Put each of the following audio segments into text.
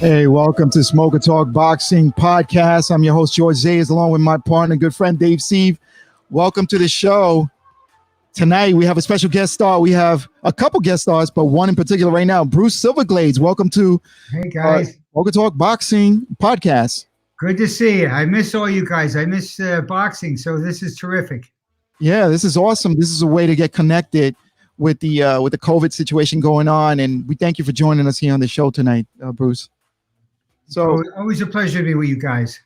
Hey, welcome to Smoker Talk Boxing Podcast. I'm your host, George Zayas, along with my partner, good friend, Dave Sieve. Welcome to the show. Tonight, we have a special guest star. We have a couple guest stars, but one in particular right now, Bruce Silverglades. Welcome to Hey, guys. Smoker Talk Boxing Podcast. Good to see you. I miss all you guys. I miss boxing, so this is terrific. Yeah, this is awesome. This is a way to get connected with the COVID situation going on, and we thank you for joining us here on the show tonight, Bruce. So always a pleasure to be with you guys.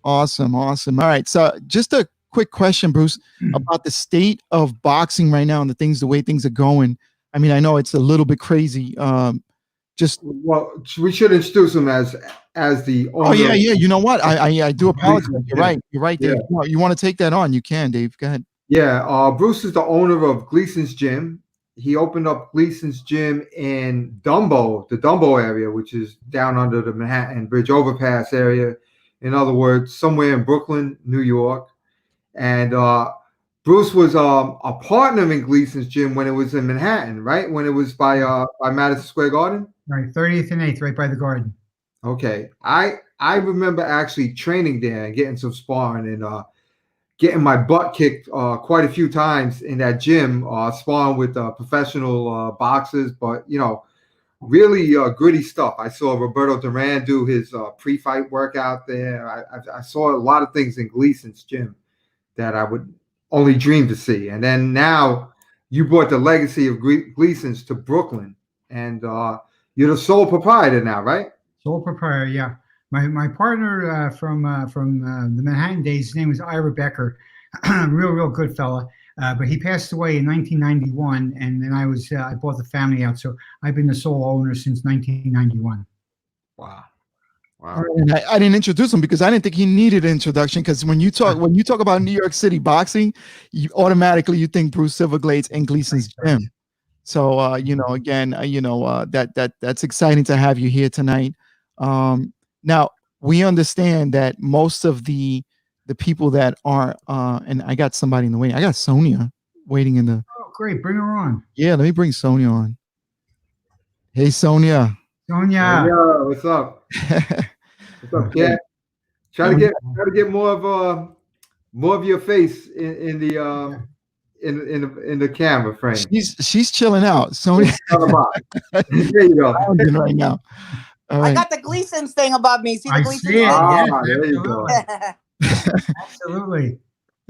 Awesome. All right. So just a quick question, Bruce, about the state of boxing right now and the way things are going. I mean, I know it's a little bit crazy. Well, we should introduce him as the owner. Oh yeah. You know what? I do apologize. You're right. You're right, Dave. Yeah. You want to take that on? You can, Dave. Go ahead. Yeah. Bruce is the owner of Gleason's Gym. He opened up Gleason's Gym in the Dumbo area, which is down under the Manhattan Bridge overpass area. In other words, somewhere in Brooklyn, New York. And Bruce was a partner in Gleason's Gym when it was in Manhattan, right? When it was by Madison Square Garden? Right, 30th and 8th, right by the Garden. Okay. I remember actually training there and getting some sparring and getting my butt kicked quite a few times in that gym, sparring with professional boxers, but, really gritty stuff. I saw Roberto Duran do his pre-fight workout there. I saw a lot of things in Gleason's Gym that I would only dream to see. And then now you brought the legacy of Gleason's to Brooklyn, and you're the sole proprietor now, right? Sole proprietor, yeah. My partner from the Manhattan days, his name was Ira Becker, real good fella. But he passed away in 1991, and then I bought the family out. So I've been the sole owner since 1991. Wow. And I didn't introduce him because I didn't think he needed an introduction. Because when you talk about New York City boxing, you automatically think Bruce Silverglades and Gleason's Gym. So that's exciting to have you here tonight. Now we understand that most of the people that are and I got somebody in the waiting. I got Sonya waiting in the. Oh, great! Bring her on. Yeah, let me bring Sonya on. Hey, Sonya. Sonya, what's up? What's up, Kat? Try to get more of your face in the camera frame. She's chilling out. Sonya. There you go. Right now. All right. I got the Gleason's thing above me. See the Gleason's see it. thing? There you go. Absolutely.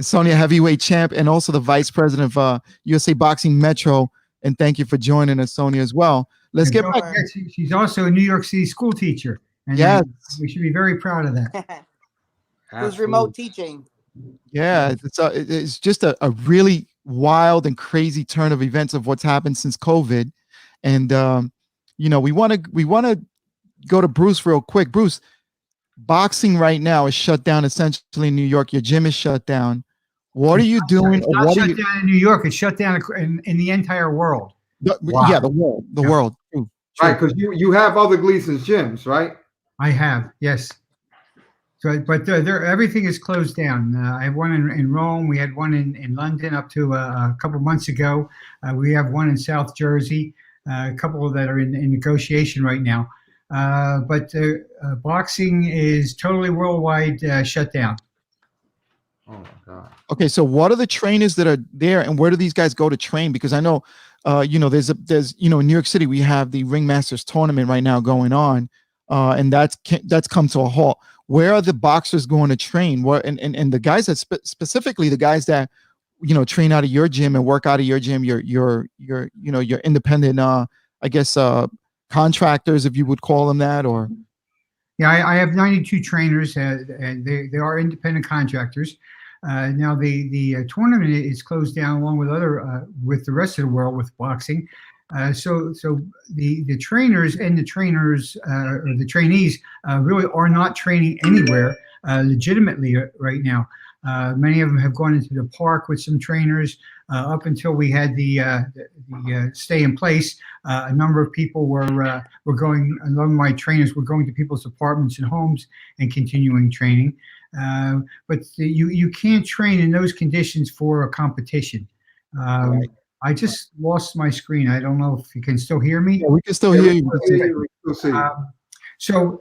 Sonya, heavyweight champ and also the vice president of USA Boxing Metro. And thank you for joining us, Sonya, as well. Let's get back. She's also a New York City school teacher. And yes. We should be very proud of that. Who's remote teaching. Yeah, it's just a really wild and crazy turn of events of what's happened since COVID. And, we want to go to Bruce real quick. Bruce, boxing right now is shut down essentially in New York. Your gym is shut down. What are you doing? It's not shut down in New York. It's shut down in the entire world. Wow. Yeah, the world. True. Right, because you have other Gleason's gyms, right? I have, yes. So, but everything is closed down. I have one in Rome. We had one in London up to a couple of months ago. We have one in South Jersey. A couple that are in negotiation right now. But boxing is totally worldwide shut down. Oh my God. Okay, so what are the trainers that are there, and where do these guys go to train? Because I know, there's in New York City we have the Ringmasters tournament right now going on, and that's come to a halt. Where are the boxers going to train? And the guys that specifically the guys that train out of your gym and work out of your gym, your independent contractors, if you would call them that, or. Yeah, I have 92 trainers, and they are independent contractors. Now the tournament is closed down along with with the rest of the world with boxing. So the trainers and the trainees really are not training anywhere legitimately right now. Many of them have gone into the park with some trainers. Up until we had the stay in place, a number of people were going. A lot of my trainers were going to people's apartments and homes and continuing training. But you can't train in those conditions for a competition. Right. I just lost my screen. I don't know if you can still hear me. Yeah, we can still hear you. So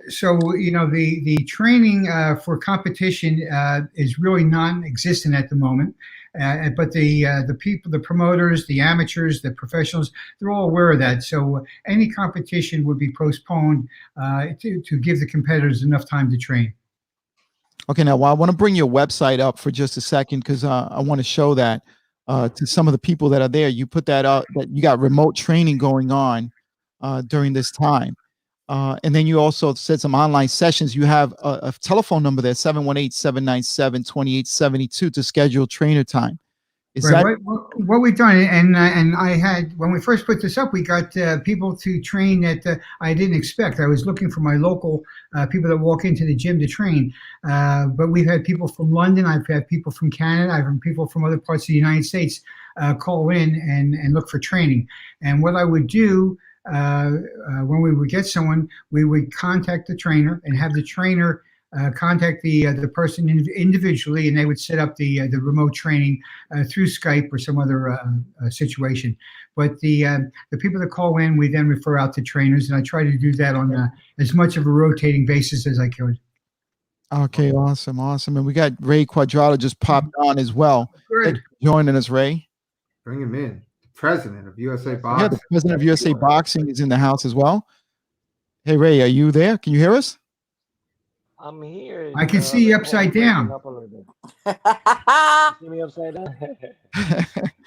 you know, the training for competition is really non-existent at the moment. But the people, the promoters, the amateurs, the professionals, they're all aware of that. So any competition would be postponed to give the competitors enough time to train. Okay, now I want to bring your website up for just a second because I want to show that to some of the people that are there. You put that up that you got remote training going on during this time. And then you also said some online sessions. You have a telephone number there, 718-797-2872 to schedule trainer time. Is Right. that What we've done, and I had when we first put this up, we got people to train that I didn't expect. I was looking for my local people that walk into the gym to train, but we've had people from London. I've had people from Canada. I've had people from other parts of the United States call in and look for training. And what I would do when we would get someone, we would contact the trainer and have the trainer contact the person individually, and they would set up the remote training through Skype or some other situation. But the people that call in, we then refer out to trainers, and I try to do that on as much of a rotating basis as I could. okay? Awesome. And we got Ray Cuadrado just popped on as well. Good. Joining us, Ray. Bring him in. The president of USA Yeah, Boxing. the president of USA Boxing is in the house as well. Hey, Ray, are you there? Can you hear us? I'm here. I can see you upside down. See me upside down?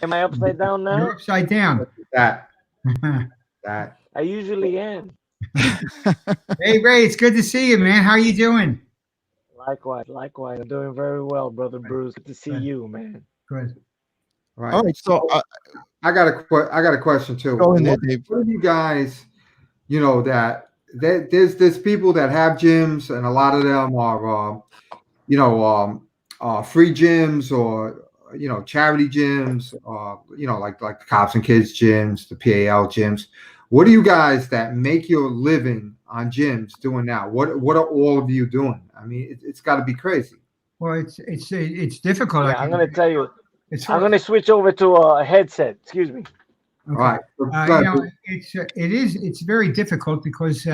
Am I upside down now? You're upside down. That. I usually am. Hey, Ray, it's good to see you, man. How you doing? Likewise. I'm doing very well, brother Bruce. Good to see you, man. Good. Right. All right, so I got a question too. Go in there, Dave. What do you guys, you know, that there's people that have gyms, and a lot of them are, free gyms or charity gyms, like the Cops and Kids gyms, the PAL gyms. What are you guys that make your living on gyms doing now? What are all of you doing? I mean, it's got to be crazy. Well, it's difficult. Yeah, I'm gonna tell you. It's I'm gonna switch over to a headset. Excuse me. Okay. All right. It's very difficult because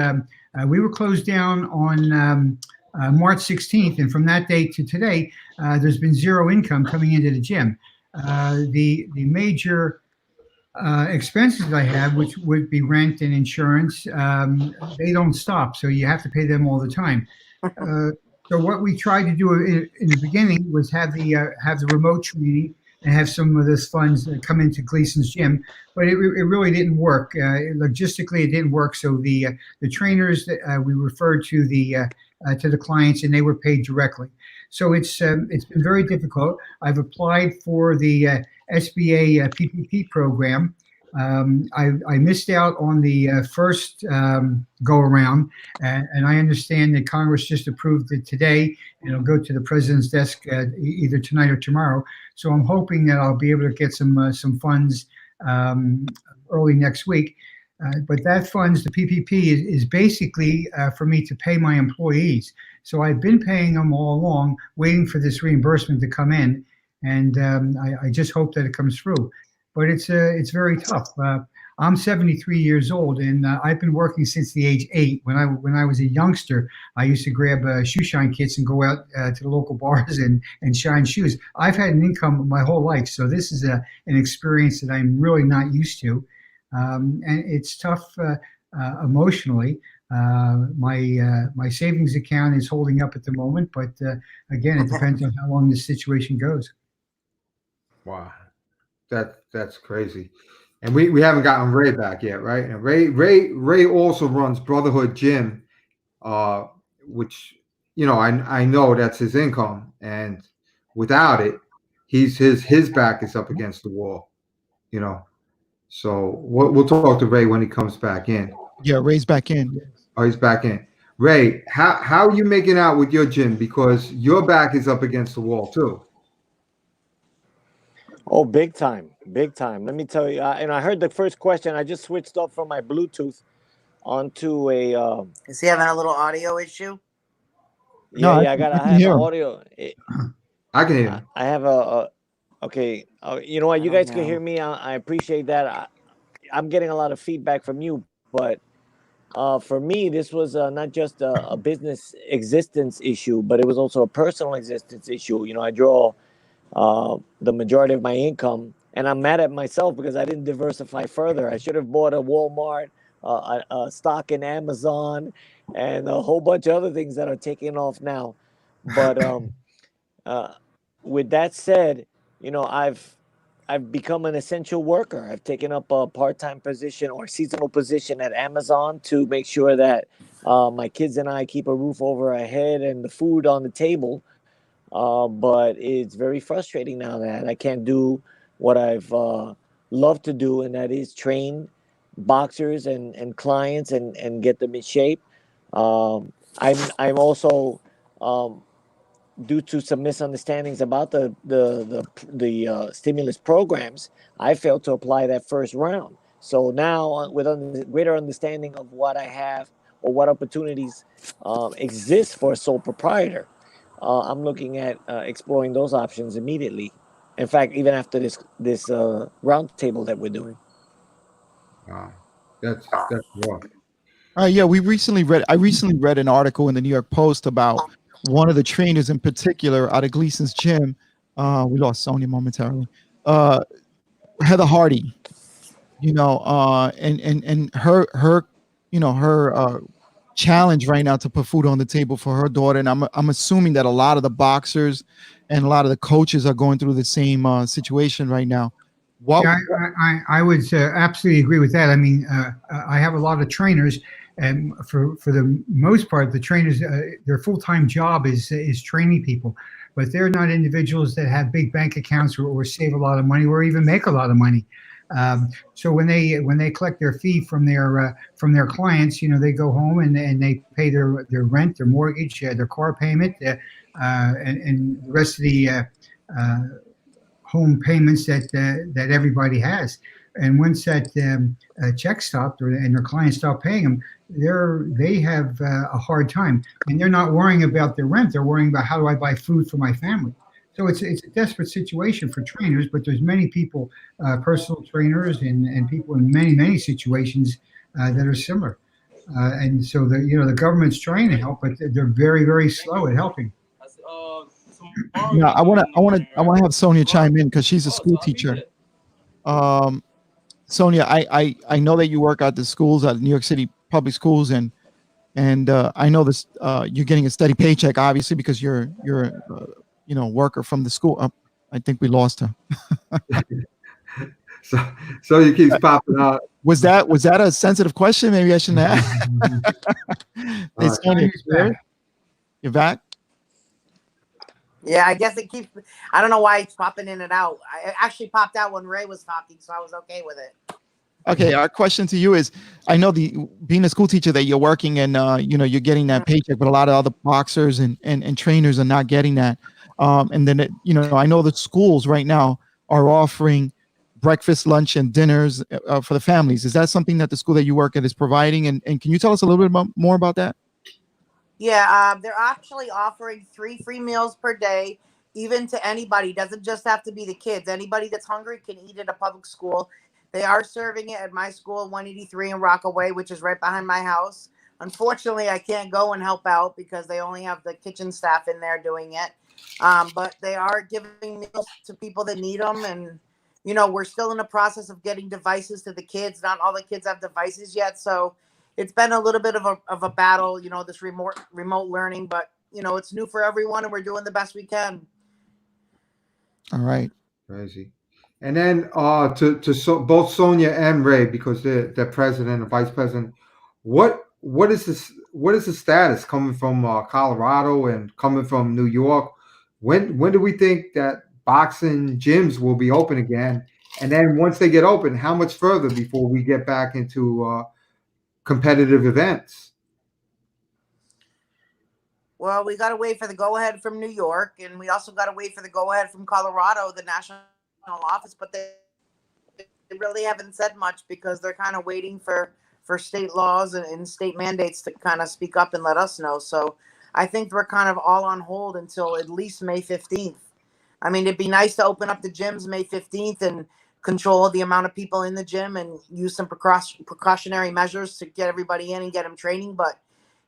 we were closed down on March 16th, and from that day to today, there's been zero income coming into the gym. The major expenses I have, which would be rent and insurance, they don't stop, so you have to pay them all the time. So what we tried to do in the beginning was have the remote training and have some of those funds come into Gleason's gym, but it really didn't work. Logistically, it didn't work. So the trainers that we referred to the clients, and they were paid directly. So it's been very difficult. I've applied for the SBA PPP program. I missed out on the first go around, and I understand that Congress just approved it today, and it'll go to the president's desk either tonight or tomorrow. So I'm hoping that I'll be able to get some funds early next week. But that funds, the PPP, is basically for me to pay my employees. So I've been paying them all along, waiting for this reimbursement to come in, and I just hope that it comes through. But it's very tough. I'm 73 years old, and I've been working since the age 8. When I was a youngster, I used to grab shoe shine kits and go out to the local bars and shine shoes. I've had an income my whole life, so this is an experience that I'm really not used to, and it's tough emotionally. My savings account is holding up at the moment, but again, it depends on how long this situation goes. Wow. That's crazy. And we haven't gotten Ray back yet, right? And Ray also runs Brotherhood Gym, which I know that's his income, and without it, his back is up against the wall, So we'll talk to Ray when he comes back in. Yeah, Ray's back in. Oh, he's back in. Ray, how are you making out with your gym, because your back is up against the wall too? Oh, big time. Let me tell you. And I heard the first question. I just switched off from my Bluetooth onto a. Is he having a little audio issue? Yeah, I have an audio. I can hear him. I have a. Okay, you know what? You guys can hear me. I appreciate that. I'm getting a lot of feedback from you, but for me, this was not just a business existence issue, but it was also a personal existence issue. I draw the majority of my income, and I'm mad at myself because I didn't diversify further. I should have bought a Walmart, a stock in Amazon, and a whole bunch of other things that are taking off now. But uh, with that said, I've become an essential worker. I've taken up a part-time position or seasonal position at Amazon to make sure that my kids and I keep a roof over our head and the food on the table. But it's very frustrating now that I can't do what I've loved to do, and that is train boxers and clients and get them in shape. I'm also due to some misunderstandings about the stimulus programs, I failed to apply that first round. So now, with a greater understanding of what I have or what opportunities exist for a sole proprietor, I'm looking at exploring those options immediately. In fact, even after this round table that we're doing. Wow, that's rough. Yeah, I recently read an article in the New York Post about one of the trainers in particular out of Gleason's gym. We lost Sonya momentarily. Heather Hardy, and her challenge right now to put food on the table for her daughter. And I'm assuming that a lot of the boxers and a lot of the coaches are going through the same situation right now. Yeah, I would absolutely agree with that. I mean, I have a lot of trainers, and for the most part, the trainers, their full-time job is training people, but they're not individuals that have big bank accounts or save a lot of money or even make a lot of money. So when they collect their fee from their clients, they go home and they pay their rent, their mortgage, their car payment, and the rest of the home payments that everybody has. And once that check stopped and their clients stop paying them, they have a hard time, and they're not worrying about their rent. They're worrying about, how do I buy food for my family? So it's a desperate situation for trainers, but there's many people, personal trainers and people in many situations that are similar. And so the government's trying to help, but they're very slow at helping. Yeah, I want to have Sonya chime in because she's a school teacher. Sonya, I know that you work at the schools at New York City public schools, and I know this. You're getting a steady paycheck, obviously, because you're worker from the school. I think we lost her. So you keeps popping out. Was that a sensitive question? Maybe I shouldn't ask. Hey, Sonya, you're back. Yeah, I guess it keeps. I don't know why it's popping in and out. It actually popped out when Ray was talking, so I was okay with it. Okay, our question to you is: I know being a school teacher that you're working and you're getting that paycheck, but a lot of other boxers and trainers are not getting that. And then I know the schools right now are offering breakfast, lunch, and dinners for the families. Is that something that the school that you work at is providing? And can you tell us a little bit more about that? Yeah, they're actually offering 3 free meals per day, even to anybody. It doesn't just have to be the kids. Anybody that's hungry can eat at a public school. They are serving it at my school, 183 in Rockaway, which is right behind my house. Unfortunately, I can't go and help out because they only have the kitchen staff in there doing it. But they are giving meals to people that need them. And, we're still in the process of getting devices to the kids. Not all the kids have devices yet. So it's been a little bit of a battle, this remote learning. But, it's new for everyone, and we're doing the best we can. All right. Crazy. And then both Sonya and Ray, because they're president and vice president, what is the status coming from Colorado and coming from New York? When do we think that boxing gyms will be open again? And then once they get open, how much further before we get back into competitive events? Well, we got to wait for the go-ahead from New York, and we also got to wait for the go-ahead from Colorado, the national office, but they really haven't said much because they're kind of waiting for state laws and state mandates to kind of speak up and let us know. So I think we're kind of all on hold until at least May 15th. I mean, it'd be nice to open up the gyms May 15th and control the amount of people in the gym and use some precautionary measures to get everybody in and get them training. But,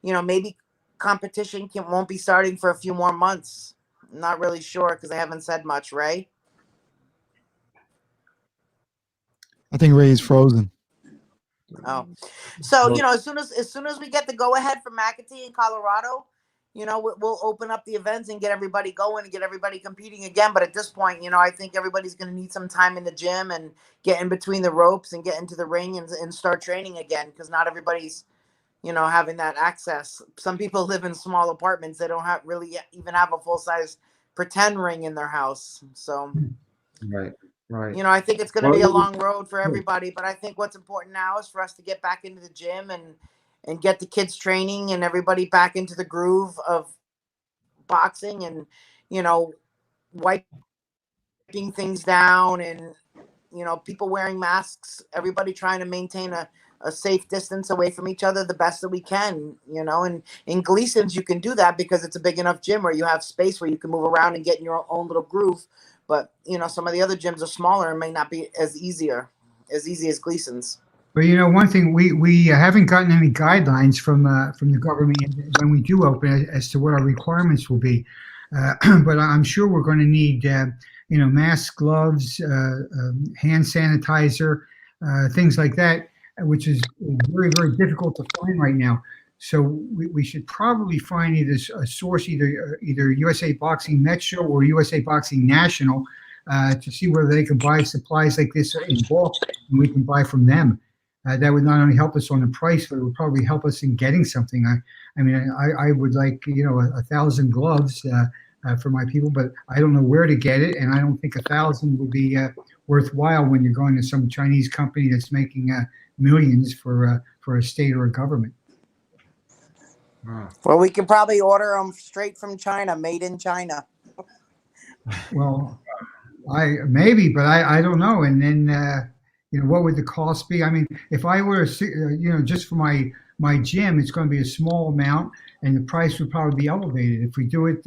maybe competition won't be starting for a few more months. I'm not really sure because they haven't said much, right? I think Ray is frozen. Oh, so as soon as we get the go ahead from McAtee in Colorado, we'll open up the events and get everybody going and get everybody competing again. But at this point, I think everybody's going to need some time in the gym and get in between the ropes and get into the ring and start training again, because not everybody's having that access. Some people live in small apartments. They don't really even have a full size pretend ring in their house. So Right. I think it's going to be a long road for everybody, but I think what's important now is for us to get back into the gym and get the kids training and everybody back into the groove of boxing and, wiping things down and, people wearing masks, everybody trying to maintain a safe distance away from each other the best that we can, and in Gleason's, you can do that because it's a big enough gym where you have space where you can move around and get in your own little groove. But, some of the other gyms are smaller and may not be as easy as Gleason's. But one thing, we haven't gotten any guidelines from the government when we do open as to what our requirements will be. But I'm sure we're going to need masks, gloves, hand sanitizer, things like that, which is very, very difficult to find right now. So we should probably find either a source, either USA Boxing Metro or USA Boxing National, to see whether they can buy supplies like this in bulk and we can buy from them. That would not only help us on the price, but it would probably help us in getting something. I would like 1,000 gloves for my people, but I don't know where to get it, and I don't think 1,000 would be worthwhile when you're going to some Chinese company that's making millions for a state or a government. Well, we can probably order them straight from China, made in China. Well, maybe, but I don't know. And then what would the cost be? I mean, if I were just for my gym, it's going to be a small amount, and the price would probably be elevated. If we do it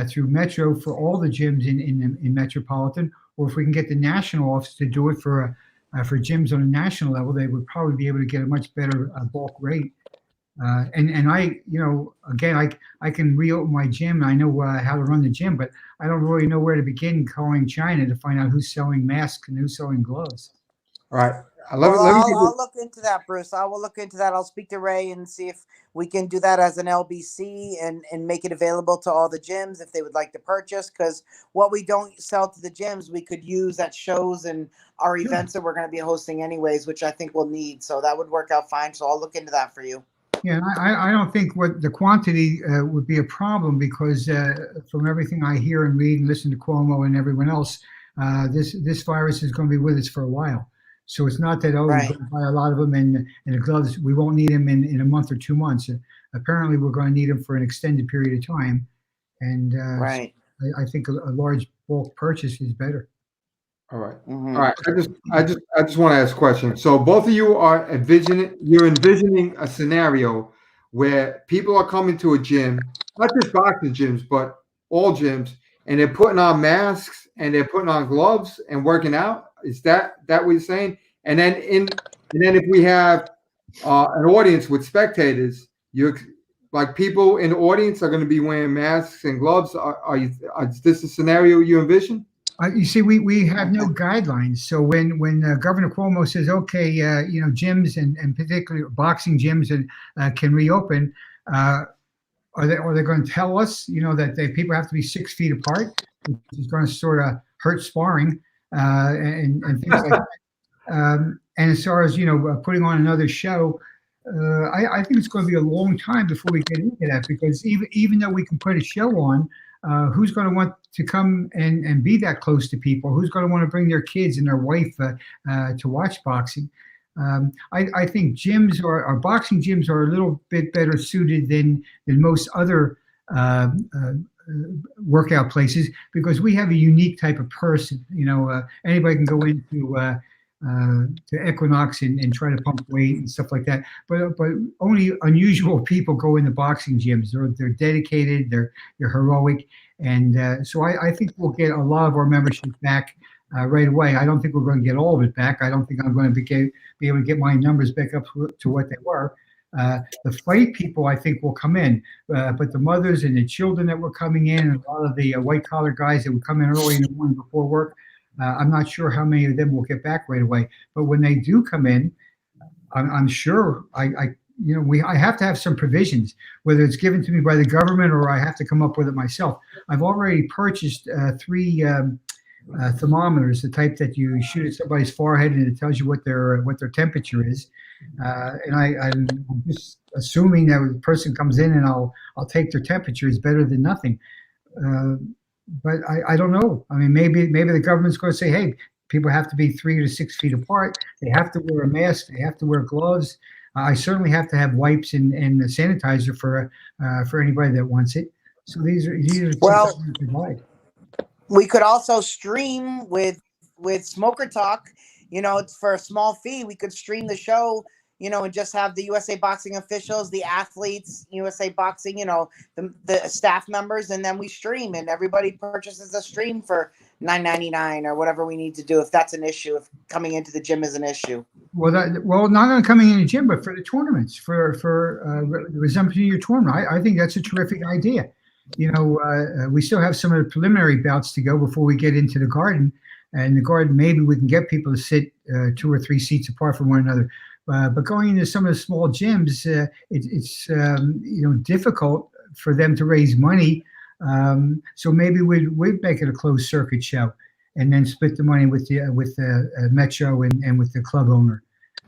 through Metro for all the gyms in Metropolitan, or if we can get the national office to do it for gyms on a national level, they would probably be able to get a much better bulk rate. And I, again, I can reopen my gym. I know how to run the gym, but I don't really know where to begin calling China to find out who's selling masks and who's selling gloves. All right. I'll look into that, Bruce. I will look into that. I'll speak to Ray and see if we can do that as an LBC and make it available to all the gyms if they would like to purchase. Because what we don't sell to the gyms, we could use at shows and our events that we're going to be hosting anyways, which I think we'll need. So that would work out fine. So I'll look into that for you. Yeah, I don't think what the quantity would be a problem, because from everything I hear and read and listen to Cuomo and everyone else, this virus is going to be with us for a while. So it's not that, Right. we're going to buy a lot of them and the gloves, we won't need them in a month or 2 months. Apparently, we're going to need them for an extended period of time. And Right. so I think a large bulk purchase is better. All right. Mhm. All right. I just want to ask a question. So both of you are envisioning a scenario where people are coming to a gym, not just boxing gyms, but all gyms, and they're putting on masks and they're putting on gloves and working out. Is that what you're saying? And then if we have an audience with spectators, like people in the audience are going to be wearing masks and gloves. Is this a scenario you envision? You see, we have no guidelines. So when Governor Cuomo says, okay, gyms and particularly boxing gyms can reopen, are they going to tell us, that people have to be 6 feet apart, which is going to sort of hurt sparring and things like that. And as far as putting on another show, I think it's going to be a long time before we get into that, because even though we can put a show on, who's going to want to come and be that close to people? Who's going to want to bring their kids and their wife to watch boxing? I think our boxing gyms are a little bit better suited than most other workout places, because we have a unique type of person. Anybody can go into to Equinox and try to pump weight and stuff like that, but only unusual people go into boxing gyms. They're dedicated, they're heroic, and so I think we'll get a lot of our membership back right away. I don't think we're going to get all of it back. I don't think I'm going to be able to get my numbers back up to what they were. The fight people, I think, will come in, but the mothers and the children that were coming in, and a lot of the white collar guys that would come in early in the morning before work, I'm not sure how many of them will get back right away. But when they do come in, I'm sure I have to have some provisions, whether it's given to me by the government or I have to come up with it myself. I've already purchased 3 thermometers, the type that you shoot at somebody's forehead and it tells you what their temperature is. And I'm just assuming that when the person comes in and I'll take their temperature is better than nothing. But I don't know. I mean, maybe the government's going to say, hey, people have to be 3 to 6 feet apart. They have to wear a mask. They have to wear gloves. I certainly have to have wipes and the sanitizer for anybody that wants it. So these are Well, things that we provide. we could also stream with Smoker Talk. It's for a small fee. We could stream the show, and just have the USA Boxing officials, the athletes, USA Boxing, the staff members, and then we stream, and everybody purchases a stream for $9.99 or whatever we need to do if that's an issue, if coming into the gym is an issue. Well, not only coming in the gym, but for the tournaments, for the resumption of your tournament. I think that's a terrific idea. We still have some of the preliminary bouts to go before we get into the garden. And the garden, maybe we can get people to sit 2 or 3 seats apart from one another. But going into some of the small gyms, it's difficult for them to raise money. So maybe we'd make it a closed circuit show, and then split the money with the Metro and with the club owner.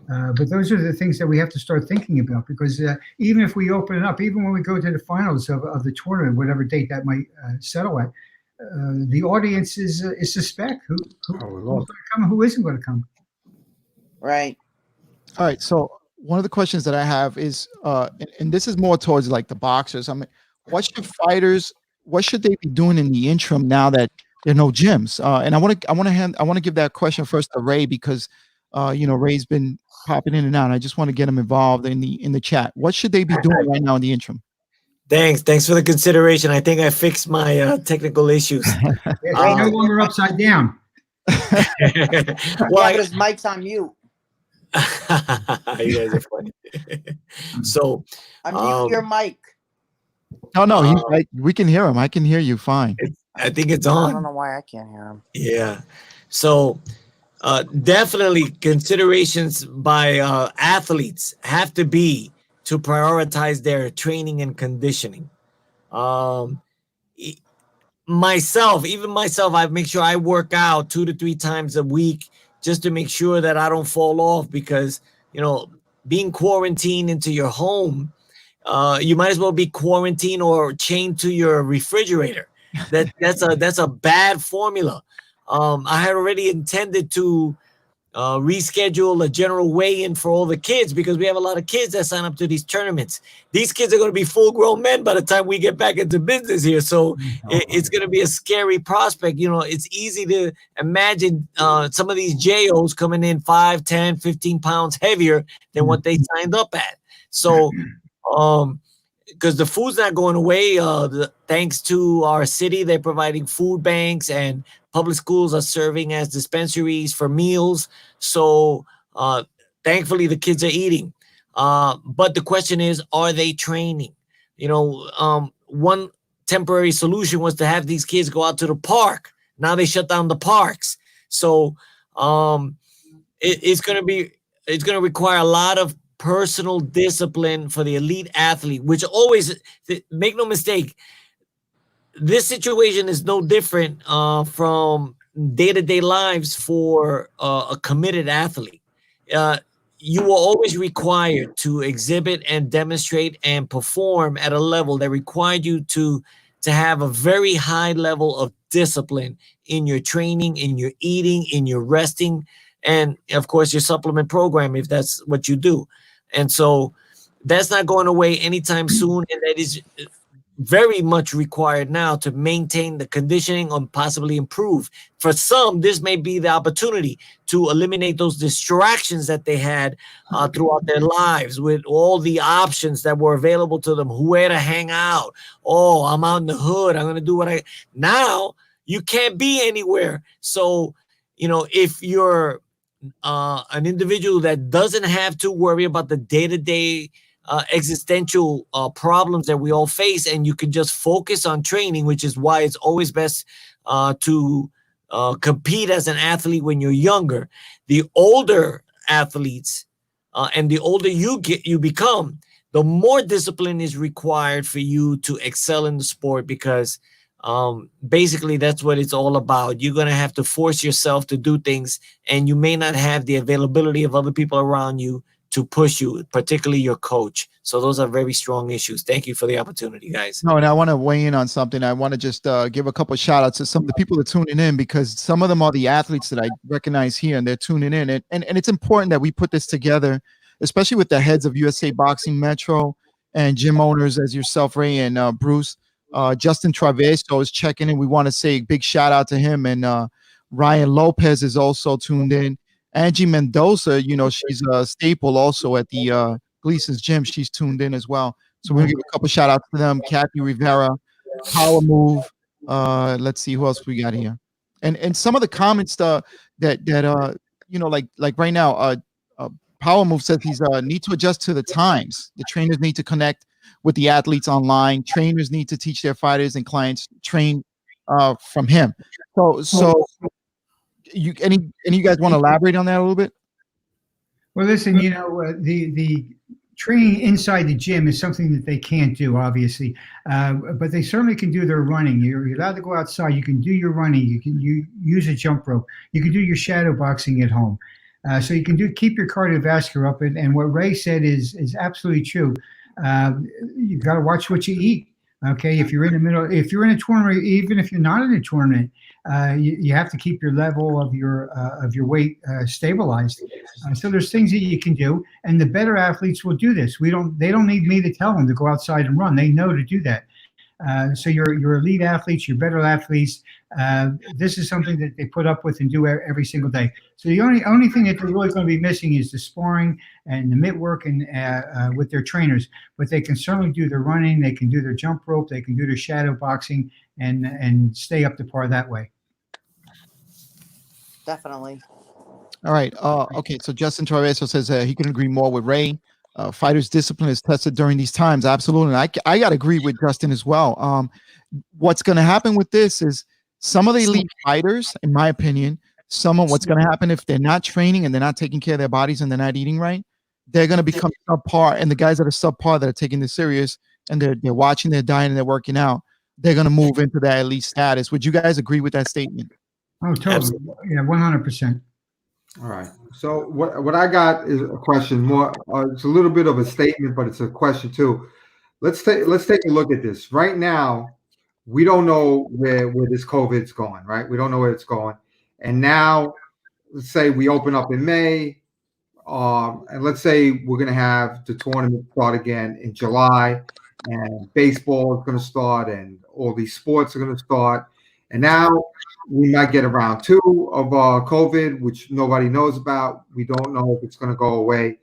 But those are the things that we have to start thinking about, because even if we open it up, even when we go to the finals of the tournament, whatever date that might settle at, the audience is suspect who's going to come and who isn't going to come. Right. All right. So one of the questions that I have is, and this is more towards like the boxers. I mean, what should they be doing in the interim now that there are no gyms? And I want to give that question first to Ray, because Ray's been popping in and out. I just want to get him involved in the chat. What should they be doing right now in the interim? Thanks for the consideration. I think I fixed my technical issues. It's no longer upside down. Well, his mic's on mute. You guys are funny. So unmute your mic. No, he's right. We can hear him. I can hear you fine. I think it's on. I don't know why I can't hear him. Yeah. So definitely considerations by athletes have to be to prioritize their training and conditioning. Myself, I make sure I work out 2 to 3 times a week just to make sure that I don't fall off, because, being quarantined into your home, you might as well be quarantined or chained to your refrigerator. That's a bad formula. I had already intended to reschedule a general weigh-in for all the kids, because we have a lot of kids that sign up to these tournaments. These kids are going to be full-grown men by the time we get back into business here. So it's going to be a scary prospect. It's easy to imagine some of these JOs coming in 5, 10, 15 pounds heavier than what they signed up at. So because the food's not going away, thanks to our city, they're providing food banks, and public schools are serving as dispensaries for meals. So thankfully the kids are eating. But the question is, are they training? One temporary solution was to have these kids go out to the park. Now they shut down the parks. So it's going to require a lot of personal discipline for the elite athlete, which always, make no mistake, this situation is no different from day-to-day lives for a committed athlete. You will always required to exhibit and demonstrate and perform at a level that required you to have a very high level of discipline in your training, in your eating, in your resting, and of course your supplement program, if that's what you do. And so that's not going away anytime soon, and that is very much required now to maintain the conditioning or possibly improve. For some, this may be the opportunity to eliminate those distractions that they had throughout their lives, with all the options that were available to them, where to hang out. Oh, I'm out in the hood. I'm going to do now you can't be anywhere. So if you're an individual that doesn't have to worry about the day-to-day existential problems that we all face, and you can just focus on training, which is why it's always best to compete as an athlete when you're younger. The older athletes and the older you become, the more discipline is required for you to excel in the sport, because basically that's what it's all about. You're going to have to force yourself to do things, and you may not have the availability of other people around you to push you, particularly your coach. So those are very strong issues. Thank you for the opportunity, guys. No, and I want to weigh in on something. I want to just give a couple of shout outs to some of the people that are tuning in, because some of them are the athletes that I recognize here, and they're tuning in. And it's important that we put this together, especially with the heads of USA Boxing Metro and gym owners as yourself, Ray, and Bruce. Justin Traveso is checking in. We want to say a big shout out to him. And Ryan Lopez is also tuned in. Angie Mendoza, she's a staple also at the Gleason's gym. She's tuned in as well. So we're going to give a couple shout outs to them. Kathy Rivera, Power Move. Let's see who else we got here. And some of the comments that like right now, Power Move says he's need to adjust to the times. The trainers need to connect with the athletes online. Trainers need to teach their fighters and clients train from him. So any you guys want to elaborate on that a little bit? Well, listen, the training inside the gym is something that they can't do, obviously, but they certainly can do their running. You're allowed to go outside. You can do your running. You can use a jump rope. You can do your shadow boxing at home. So you can keep your cardiovascular up. And what Ray said is absolutely true. You've got to watch what you eat. Okay, if you're in a tournament, even if you're not in a tournament, you have to keep your level of your weight stabilized. So there's things that you can do, and the better athletes will do this. They don't need me to tell them to go outside and run. They know to do that. So your elite athletes, your better athletes, this is something that they put up with and do every single day. So the only thing that they're really going to be missing is the sparring and the mitt work and with their trainers. But they can certainly do their running, they can do their jump rope, they can do their shadow boxing, and stay up to par that way. Definitely. All right. Okay. So Justin Traveso says he can agree more with Ray. Fighters' discipline is tested during these times. Absolutely. And I got to agree with Justin as well. What's going to happen with this is some of the elite fighters, in my opinion, what's going to happen if they're not training and they're not taking care of their bodies and they're not eating right, they're going to become subpar. And the guys that are subpar, that are taking this serious and they're watching their diet and they're working out, they're going to move into that elite status. Would you guys agree with that statement? Oh, totally. Absolutely. Yeah, 100%. All right. So what I got is a question more. It's a little bit of a statement, but it's a question too. Let's take a look at this. Right now, we don't know where this COVID's going, right? We don't know where it's going. And now, let's say we open up in May, and let's say we're going to have the tournament start again in July, and baseball is going to start, and all these sports are going to start. And now we might get round 2 of COVID, which nobody knows about. We don't know if it's going to go away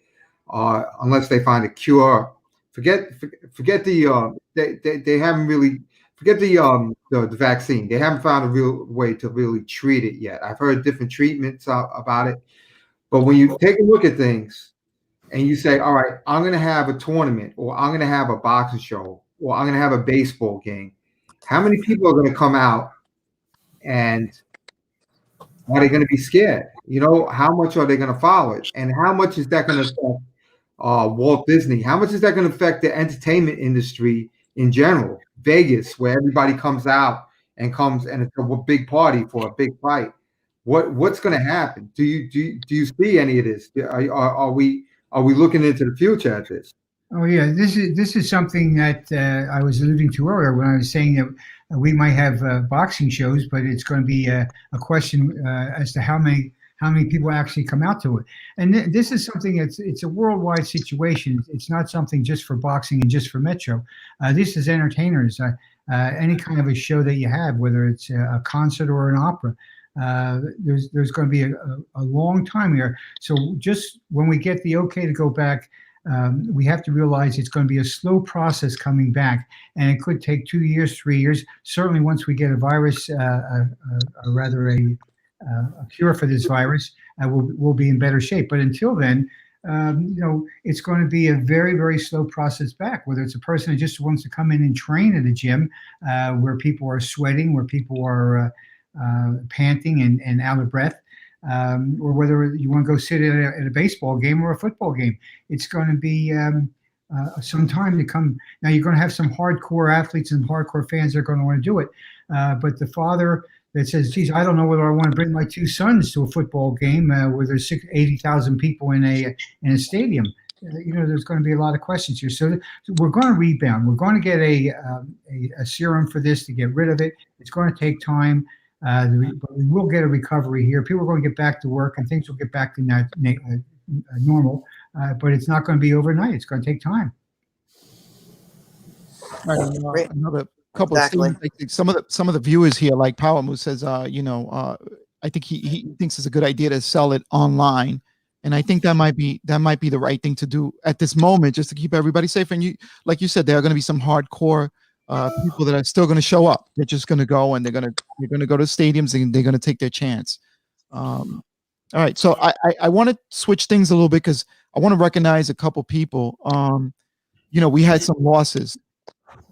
unless they find a cure. Forget the they haven't really forget the vaccine. They haven't found a real way to really treat it yet. I've heard different treatments about it, but when you take a look at things and you say, all right, I'm going to have a tournament, or I'm going to have a boxing show, or I'm going to have a baseball game, how many people are going to come out? And are they going to be scared? How much are they going to follow it? And how much is that going to affect Walt Disney? How much is that going to affect the entertainment industry in general? Vegas, where everybody comes out and it's a big party for a big fight. What's going to happen? Do you see any of this? Are we looking into the future at this? Oh yeah, this is something that I was alluding to earlier when I was saying that we might have boxing shows, but it's going to be a question as to how many people actually come out to it. And this is something it's a worldwide situation. It's not something just for boxing and just for Metro. This is entertainers. Any kind of a show that you have, whether it's a concert or an opera. There's going to be a long time here. So just when we get the okay to go back, we have to realize it's going to be a slow process coming back, and it could take 2 years, 3 years. Certainly, once we get a virus, a cure for this virus, we'll be in better shape. But until then, it's going to be a very, very slow process back, whether it's a person who just wants to come in and train at a gym where people are sweating, where people are panting and out of breath, or whether you want to go sit at a baseball game or a football game. It's going to be some time to come. Now, you're going to have some hardcore athletes and hardcore fans that are going to want to do it. But the father that says, geez, I don't know whether I want to bring my two sons to a football game where there's 80,000 people in a stadium. There's going to be a lot of questions here. So we're going to rebound. We're going to get a serum for this to get rid of it. It's going to take time. But we will get a recovery here. People are going to get back to work and things will get back to normal. But it's not going to be overnight. It's going to take time. Right, another couple Exactly. of things. I think some of the viewers here, like Power Move says, I think he thinks it's a good idea to sell it online, and I think that might be the right thing to do at this moment, just to keep everybody safe. And like you said, there are going to be some hardcore people that are still going to show up. They're just going to go and they're going to go to stadiums and they're going to take their chance. All right, so I want to switch things a little bit because I want to recognize a couple people. We had some losses,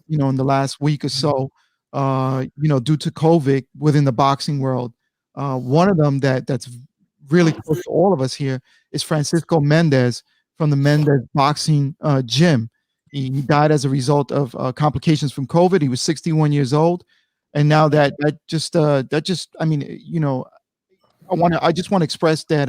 in the last week or so, due to COVID within the boxing world. One of them that's really close to all of us here is Francisco Mendez from the Mendez Boxing Gym. He died as a result of complications from COVID. He was 61 years old, and now I just want to express that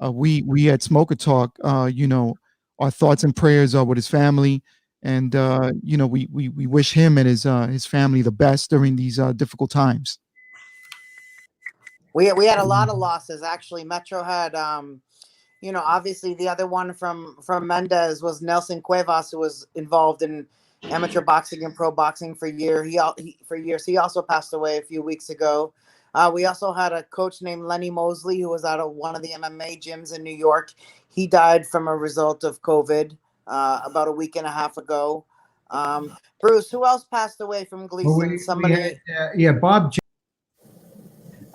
we at Smoker Talk, our thoughts and prayers are with his family. And we wish him and his family the best during these difficult times. We had a lot of losses actually. Metro had obviously the other one from Mendez was Nelson Cuevas, who was involved in amateur boxing and pro boxing for years. He also passed away a few weeks ago. We also had a coach named Lenny Mosley, who was out of one of the MMA gyms in New York. He died from a result of COVID. About a week and a half ago. Bruce, who else passed away from Gleason? Somebody. Bob.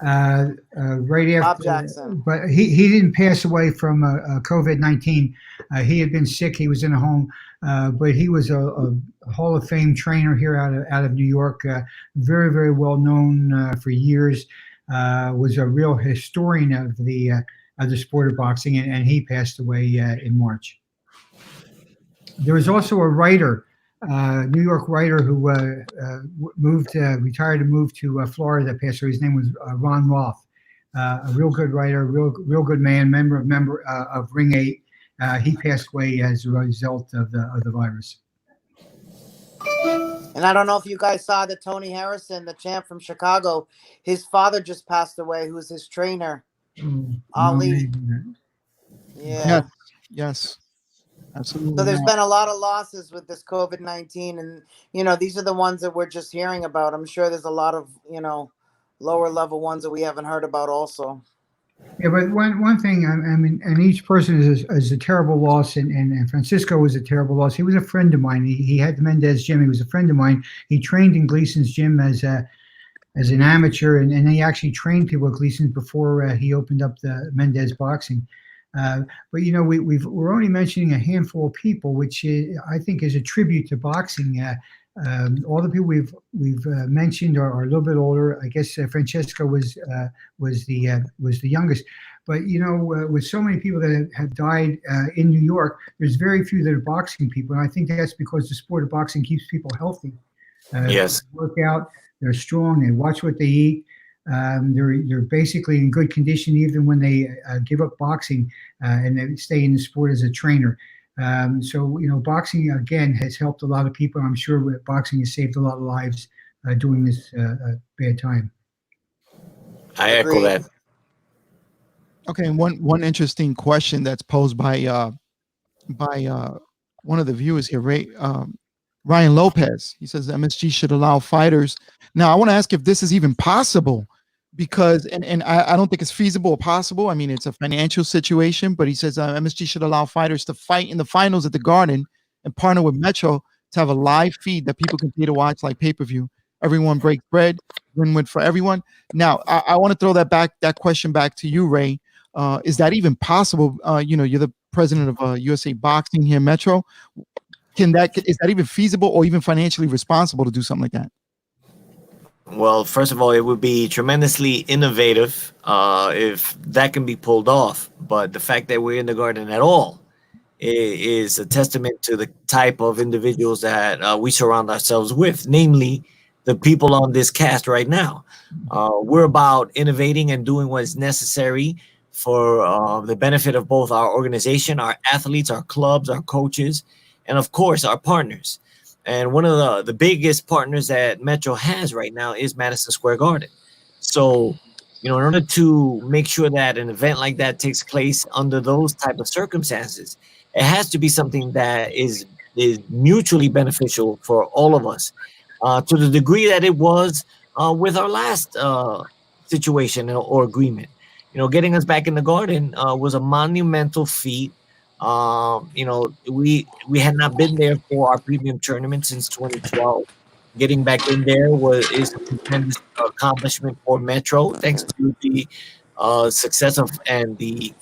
Right after. Bob Jackson. But he didn't pass away from COVID-19. He had been sick. He was in a home. But he was a Hall of Fame trainer here out of New York. Very, very well known for years. Was a real historian of the sport of boxing, and he passed away in March. There was also a writer, New York writer who retired and moved to Florida that passed away. His name was Ron Roth, a real good writer, real good man, member of Ring 8. He passed away as a result of the virus. And I don't know if you guys saw that Tony Harrison, the champ from Chicago, his father just passed away, who was his trainer. Ali. Yeah. Yes. Absolutely. So there's been a lot of losses with this COVID-19, and these are the ones that we're just hearing about. I'm sure there's a lot of lower level ones that we haven't heard about also. Yeah, but one thing, I mean, and each person is a terrible loss, and Francisco was a terrible loss. He was a friend of mine. He had the Mendez gym. He was a friend of mine. He trained in Gleason's gym as an amateur, and he actually trained people at Gleason before he opened up the Mendez Boxing. But we're only mentioning a handful of people, which I think is a tribute to boxing. All the people we've mentioned are a little bit older. I guess Francesco was the youngest. But with so many people that have died in New York, there's very few that are boxing people, and I think that's because the sport of boxing keeps people healthy. Yes, they work out, they're strong, they watch what they eat. They're basically in good condition even when they give up boxing and they stay in the sport as a trainer. So boxing again has helped a lot of people. I'm sure boxing has saved a lot of lives during this bad time. I echo that. Okay, and one interesting question that's posed by one of the viewers here, Ryan Lopez. He says MSG should allow fighters. Now, I want to ask if this is even possible, because and I don't think it's feasible or possible. I mean, it's a financial situation, but he says MSG should allow fighters to fight in the finals at the Garden and partner with Metro to have a live feed that people can pay to watch, like pay-per-view. everyone breaks bread, win-win for everyone. Now, I want to throw that question back to you, Ray. Is that even possible? You're the president of USA Boxing here in Metro. Is that even feasible or even financially responsible to do something like that? Well, first of all, it would be tremendously innovative if that can be pulled off. But the fact that we're in the garden at all is a testament to the type of individuals that we surround ourselves with, namely the people on this cast right now. We're about innovating and doing what is necessary for the benefit of both our organization, our athletes, our clubs, our coaches, and of course, our partners. And one of the biggest partners that Metro has right now is Madison Square Garden. So, in order to make sure that an event like that takes place under those type of circumstances, it has to be something that is mutually beneficial for all of us. To the degree that it was with our last situation or agreement. Getting us back in the garden was a monumental feat. We had not been there for our premium tournament since 2012. Getting back in there is a tremendous accomplishment for Metro, thanks to the success of and the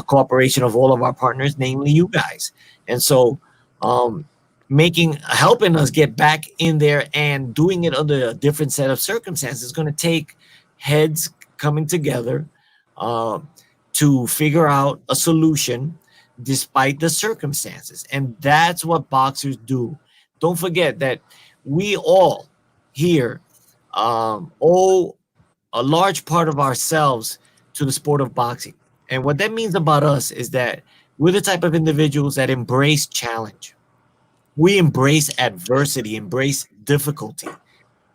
cooperation of all of our partners, namely you guys. And so, helping us get back in there and doing it under a different set of circumstances is going to take heads coming together to figure out a solution despite the circumstances. And that's what boxers do. Don't forget that we all here owe a large part of ourselves to the sport of boxing. And what that means about us is that we're the type of individuals that embrace challenge. We embrace adversity, embrace difficulty.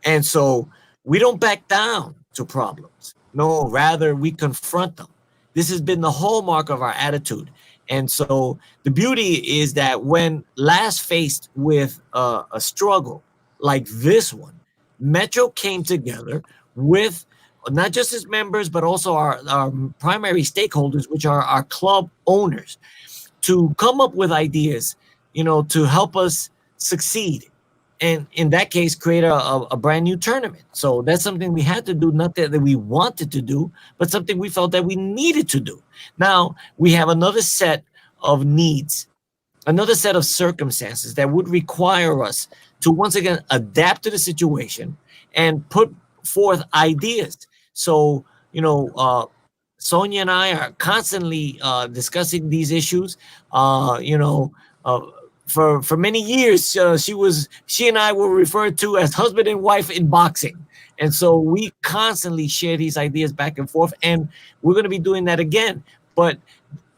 And so we don't back down to problems. No, rather we confront them. This has been the hallmark of our attitude. And so the beauty is that when last faced with a struggle like this one, Metro came together with not just its members, but also our primary stakeholders, which are our club owners, to come up with ideas, to help us succeed. And in that case, create a brand new tournament. So that's something we had to do, not that we wanted to do, but something we felt that we needed to do. Now we have another set of needs, another set of circumstances that would require us to once again adapt to the situation and put forth ideas. So, Sonya and I are constantly discussing these issues. For many years, she and I were referred to as husband and wife in boxing. And so we constantly share these ideas back and forth, and we're going to be doing that again. But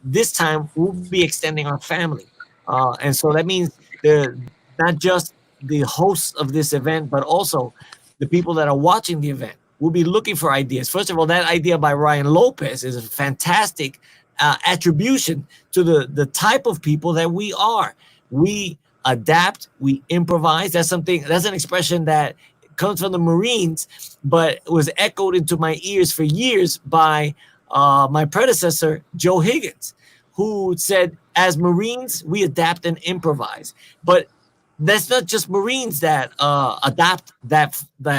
this time we'll be extending our family. And so that means not just the hosts of this event, but also the people that are watching the event. We'll be looking for ideas. First of all, that idea by Ryan Lopez is a fantastic attribution to the type of people that we are. We adapt, we improvise. That's an expression that comes from the Marines, but was echoed into my ears for years by my predecessor, Joe Higgins, who said, as Marines, we adapt and improvise. But that's not just Marines that adopt that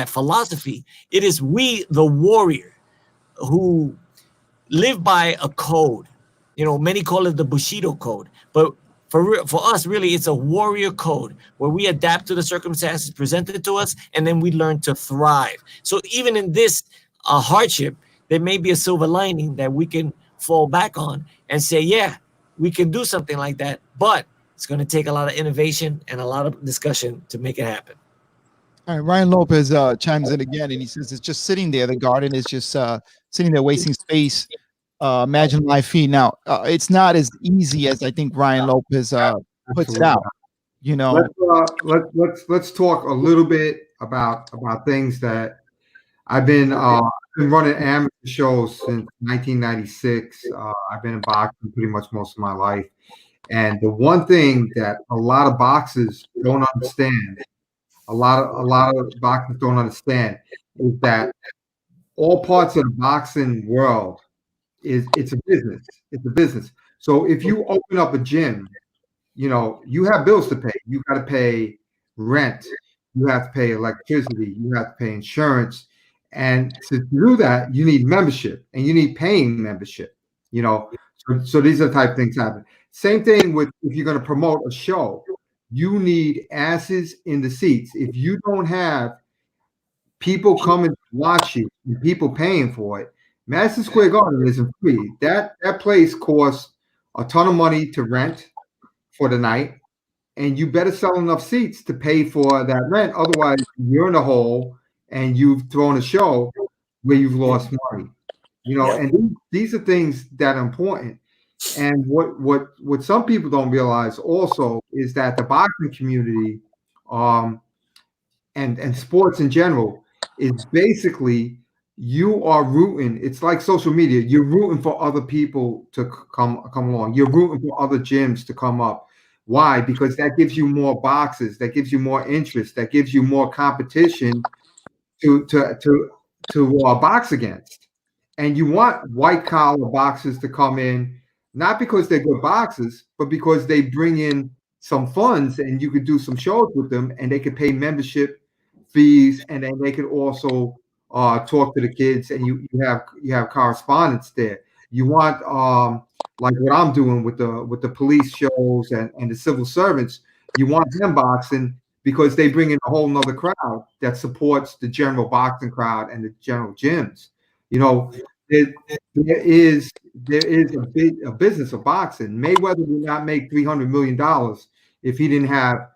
philosophy. It is we, the warrior, who live by a code. Many call it the Bushido code, but for us, really, it's a warrior code where we adapt to the circumstances presented to us, and then we learn to thrive. So even in this hardship, there may be a silver lining that we can fall back on and say, yeah, we can do something like that, but it's going to take a lot of innovation and a lot of discussion to make it happen. All right, Ryan Lopez chimes in again, and he says it's just sitting there. The garden is just sitting there wasting space. Imagine my feet. Now, it's not as easy as I think Ryan Lopez puts it out. Let's talk a little bit about things that I've been running amateur shows since 1996. I've been in boxing pretty much most of my life, and the one thing that a lot of boxers don't understand, a lot of boxers don't understand, is that all parts of the boxing world it's a business. It's a business. So if you open up a gym, you have bills to pay. You got to pay rent. you have to pay electricity, you have to pay insurance. And to do that, you need membership and you need paying membership, you know. So these are the type of things happen. Same thing with if you're going to promote a show, you need asses in the seats. If you don't have people coming to watch you and people paying for it, Madison Square Garden isn't free. That place costs a ton of money to rent for the night, and you better sell enough seats to pay for that rent. Otherwise, you're in a hole and you've thrown a show where you've lost money. You know, and these are things that are important. And what some people don't realize also is that the boxing community, and sports in general, is basically you are rooting. It's like social media. You're rooting for other people to come along. You're rooting for other gyms to come up. Why? Because that gives you more boxes. That gives you more interest. That gives you more competition to box against. And you want white collar boxers to come in, not because they're good boxers, but because they bring in some funds and you could do some shows with them and they could pay membership fees, and then they could also talk to the kids, and you have correspondence there. You want like what I'm doing with the police shows and the civil servants. You want them boxing because they bring in a whole nother crowd that supports the general boxing crowd and the general gyms. You know, there is a business of boxing. Mayweather would not make $300 million if he didn't have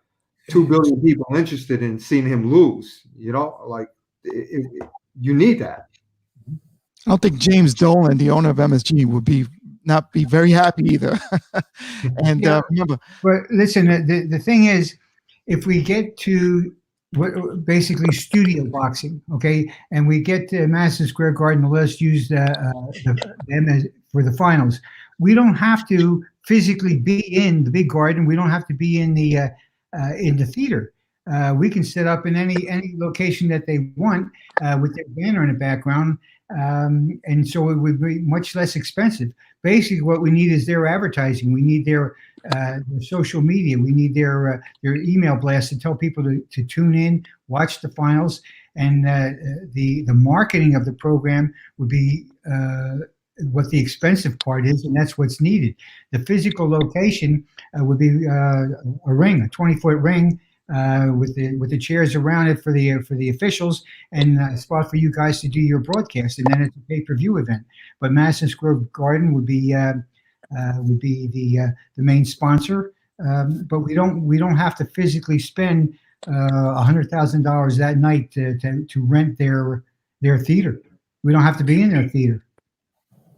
2 billion people interested in seeing him lose. You know, like you need that. I don't think James Dolan, the owner of MSG, would not be very happy either. And remember, but listen, the thing is, if we get to basically studio boxing, okay, and we get to Madison Square Garden, let's use them for the finals. We don't have to physically be in the big garden. We don't have to be in the theater. We can set up in any location that they want with their banner in the background, and so it would be much less expensive. Basically, what we need is their advertising. We need their social media. We need their email blast to tell people to tune in, watch the finals, and the marketing of the program would be what the expensive part is, and that's what's needed. The physical location would be a ring, a 20-foot ring, with the chairs around it for the officials, and a spot for you guys to do your broadcast, and then it's a pay-per-view event. But Madison Square Garden would be the main sponsor, but we don't have to physically spend $100,000 that night to rent their theater. We don't have to be in their theater.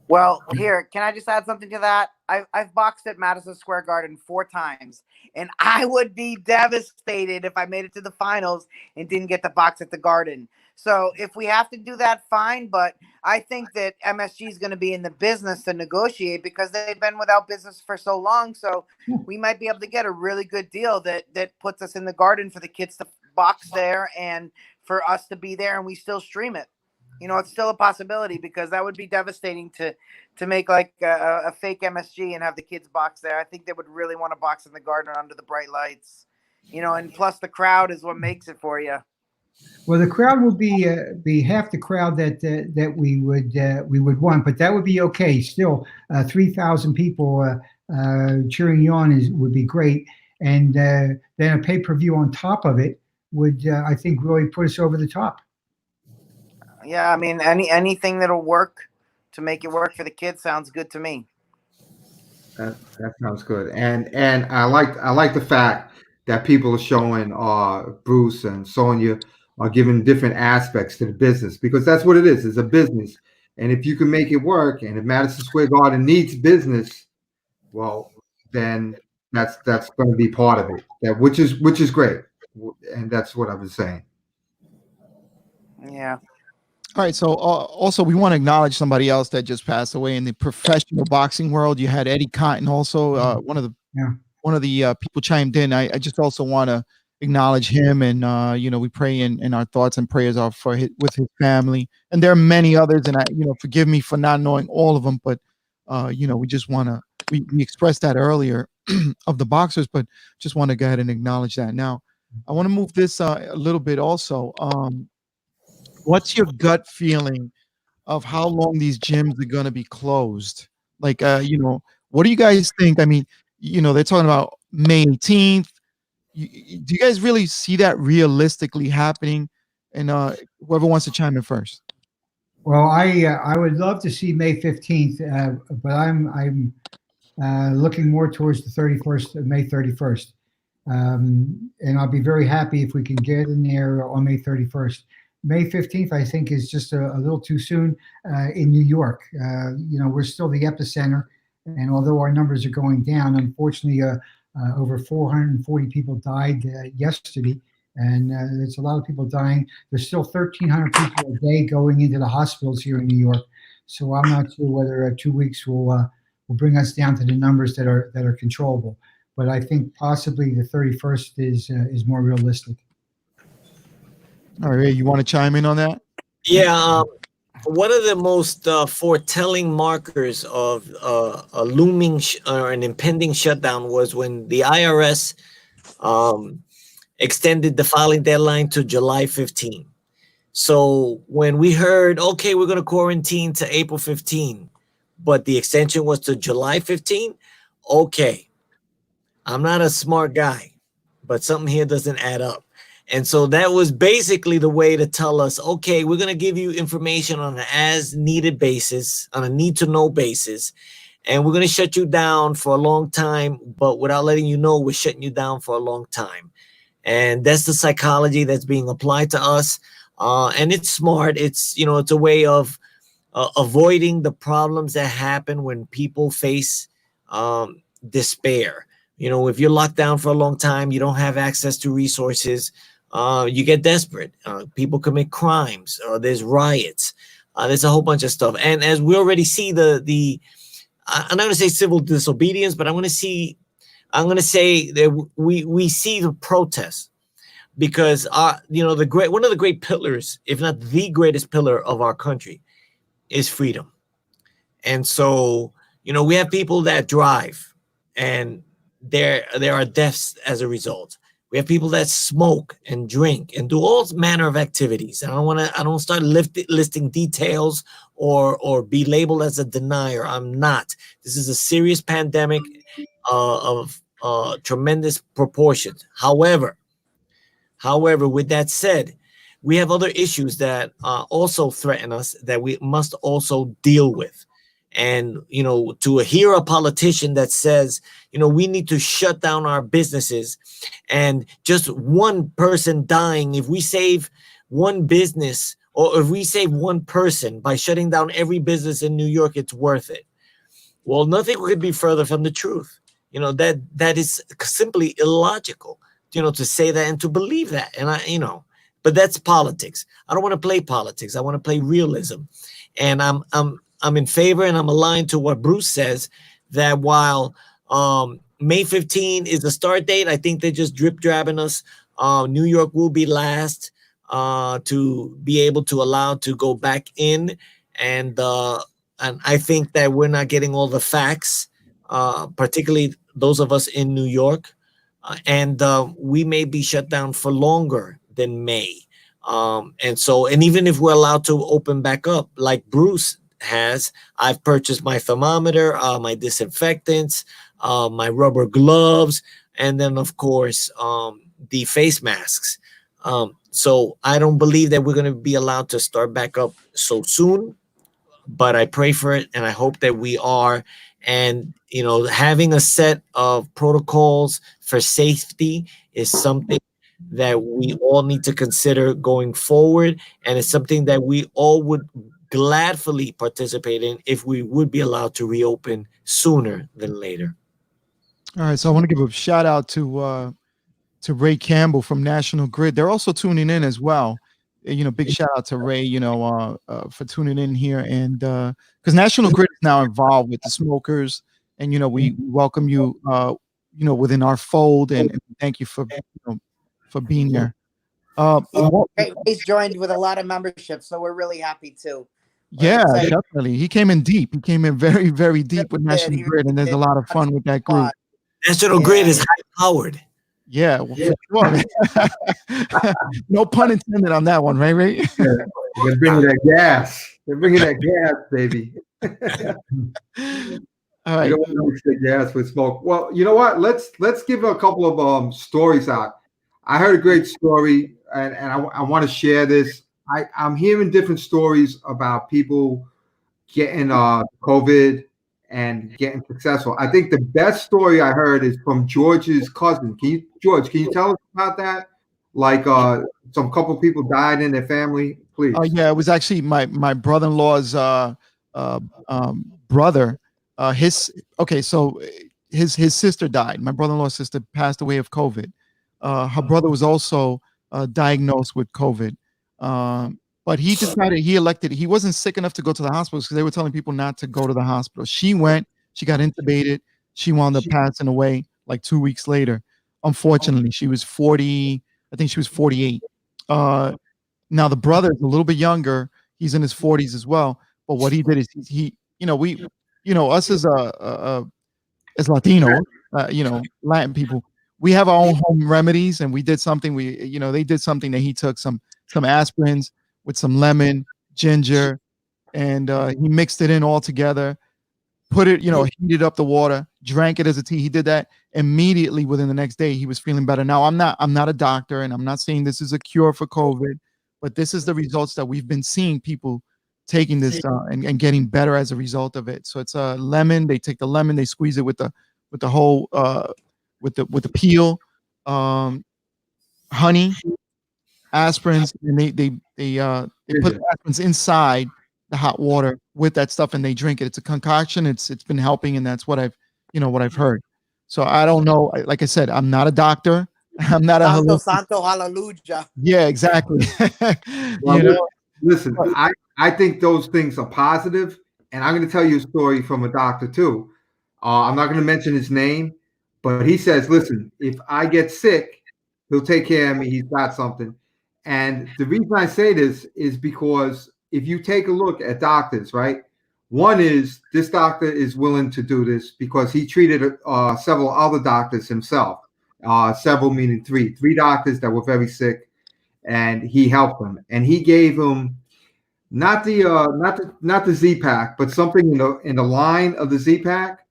Well, here, can I just add something to that? I've boxed at Madison Square Garden 4 times, and I would be devastated if I made it to the finals and didn't get to box at the Garden. So if we have to do that, fine. But I think that MSG is going to be in the business to negotiate because they've been without business for so long. So we might be able to get a really good deal that puts us in the Garden for the kids to box there and for us to be there, and we still stream it. You know, it's still a possibility because that would be devastating to make like a fake MSG and have the kids box there. I think they would really want to box in the Garden under the bright lights, you know, and plus the crowd is what makes it for you. Well, the crowd will be half the crowd that we would want, but that would be okay. Still, 3,000 people cheering you on would be great, and then a pay-per-view on top of it would, I think, really put us over the top. Yeah, I mean, anything that'll work to make it work for the kids sounds good to me. That sounds good, and I like the fact that people are showing Bruce and Sonya are giving different aspects to the business, because that's what it is. It's a business, and if you can make it work, and if Madison Square Garden needs business, well, then that's going to be part of it. Which is great, and that's what I was saying. Yeah. All right. So also, we want to acknowledge somebody else that just passed away in the professional boxing world. You had Eddie Cotton, also one of the people chimed in. I just also want to acknowledge him, and you know, we pray in our thoughts and prayers are with his family. And there are many others, and forgive me for not knowing all of them, but you know, we just want to we expressed that earlier of the boxers, but just want to go ahead and acknowledge that now. I want to move this a little bit also. What's your gut feeling of how long these gyms are going to be closed? Like, what do you guys think? I mean, they're talking about May 18th. Do you guys really see that realistically happening? And whoever wants to chime in first. Well, I would love to see May 15th, but I'm looking more towards the 31st, May 31st. And I'll be very happy if we can get in there on May 31st. May 15th, I think, is just a little too soon in New York. We're still the epicenter. And although our numbers are going down, unfortunately, over 440 people died yesterday. And there's a lot of people dying. There's still 1,300 people a day going into the hospitals here in New York. So I'm not sure whether 2 weeks will bring us down to the numbers that are controllable. But I think possibly the 31st is more realistic. All right, you want to chime in on that? Yeah. One of the most foretelling markers of a looming or an impending shutdown was when the IRS extended the filing deadline to July 15. So when we heard, okay, we're going to quarantine to April 15, but the extension was to July 15, okay, I'm not a smart guy, but something here doesn't add up. And so that was basically the way to tell us, okay, we're going to give you information on an as needed basis, on a need to know basis. And we're going to shut you down for a long time, but without letting you know we're shutting you down for a long time. And that's the psychology that's being applied to us. And it's smart. It's a way of avoiding the problems that happen when people face despair. If you're locked down for a long time, you don't have access to resources. You get desperate. People commit crimes. There's riots. There's a whole bunch of stuff. And as we already see I'm not going to say civil disobedience, but I'm going to say that we see the protests because one of the great pillars, if not the greatest pillar of our country, is freedom. And so we have people that drive, and there are deaths as a result. We have people that smoke and drink and do all manner of activities. And I don't start listing details or be labeled as a denier. I'm not. This is a serious pandemic of tremendous proportions. However, with that said, we have other issues that also threaten us that we must also deal with. And, to hear a politician that says, we need to shut down our businesses and just one person dying, if we save one business or if we save one person by shutting down every business in New York, it's worth it. Well, nothing could be further from the truth. That is simply illogical, to say that and to believe that. And but that's politics. I don't want to play politics. I want to play realism. And I'm in favor and I'm aligned to what Bruce says, that while May 15 is the start date, I think they're just drip drabbing us. New York will be last to be able to allow to go back in. And I think that we're not getting all the facts, particularly those of us in New York. And we may be shut down for longer than May. And even if we're allowed to open back up, like Bruce has, I've purchased my thermometer, my disinfectants, my rubber gloves, and then of course the face masks. So I don't believe that we're going to be allowed to start back up so soon, but I pray for it and I hope that we are. And having a set of protocols for safety is something that we all need to consider going forward, and it's something that we all would gladly participate in if we would be allowed to reopen sooner than later. All right, so I want to give a shout out to Ray Campbell from National Grid. They're also tuning in as well. Big shout out to Ray, for tuning in here, and because National Grid is now involved with the smokers, and we welcome you, within our fold, and thank you for being there. He's joined with a lot of membership, so we're really happy too. Yeah, definitely. He came in deep. He came in very, very deep with National Grid, and there's a lot of fun with that group. National Grid is high powered. Yeah, well, for sure. No pun intended on that one, right? Right. Yeah, they're bringing that gas. They're bringing that gas, baby. All You right. don't want to mix the gas with smoke. Well, you know what? Let's give a couple of stories out. I heard a great story, and I want to share this. I'm hearing different stories about people getting COVID and getting successful. I think the best story I heard is from George's cousin. George, can you tell us about that? Like some couple people died in their family, please. Yeah, it was actually my brother-in-law's brother. So his sister died. My brother-in-law's sister passed away of COVID. Her brother was also diagnosed with COVID. But he decided he wasn't sick enough to go to the hospital because they were telling people not to go to the hospital. She went, she got intubated, she wound up passing away like 2 weeks later. Unfortunately, she was 40, I think she was 48. Now the brother is a little bit younger. He's in his 40s as well. But what he did is us as Latino, Latin people, we have our own home remedies, and we did something. They did something that he took some aspirins with some lemon, ginger, and he mixed it in all together. Put it, heated up the water, drank it as a tea. He did that immediately. Within the next day, he was feeling better. Now, I'm not a doctor, and I'm not saying this is a cure for COVID, but this is the results that we've been seeing people taking this and getting better as a result of it. So it's a lemon. They take the lemon, they squeeze it with the whole with the peel, honey, aspirins, and they put the aspirins inside the hot water with that stuff, and they drink it. It's a concoction. It's been helping, and that's what I've heard. So I don't know. Like I said, I'm not a doctor. I'm not a Santo hallelujah. Yeah, exactly. Well, listen, I think those things are positive, and I'm going to tell you a story from a doctor too. I'm not going to mention his name, but he says, listen, if I get sick, he'll take care of me. He's got something. And the reason I say this is because if you take a look at doctors, right? One is this doctor is willing to do this because he treated several other doctors himself. Several meaning three doctors that were very sick, and he helped them. And he gave them not the Z-Pack, but something in the line of the Z-Pack.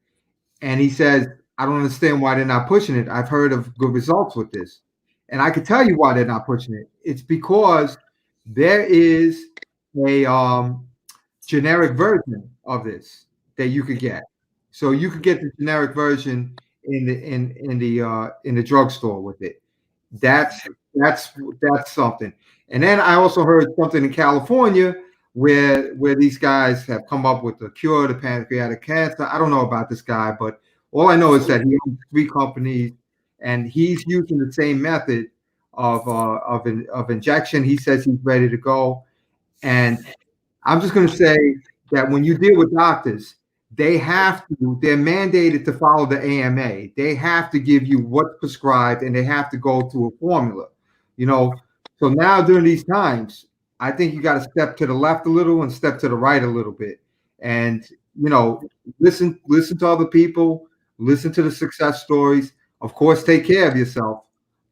And he says, I don't understand why they're not pushing it. I've heard of good results with this. And I can tell you why they're not pushing it. It's because there is a generic version of this that you could get. So you could get the generic version in the drugstore with it. That's something. And then I also heard something in California where these guys have come up with a cure to pancreatic cancer. I don't know about this guy, but all I know is that he owns 3 companies, and he's using the same method of injection. He says he's ready to go. And I'm just going to say that when you deal with doctors, they're mandated to follow the AMA. They have to give you what's prescribed, and they have to go through a formula, So now during these times, I think you got to step to the left a little and step to the right a little bit. And, listen to other people, listen to the success stories. Of course, take care of yourself.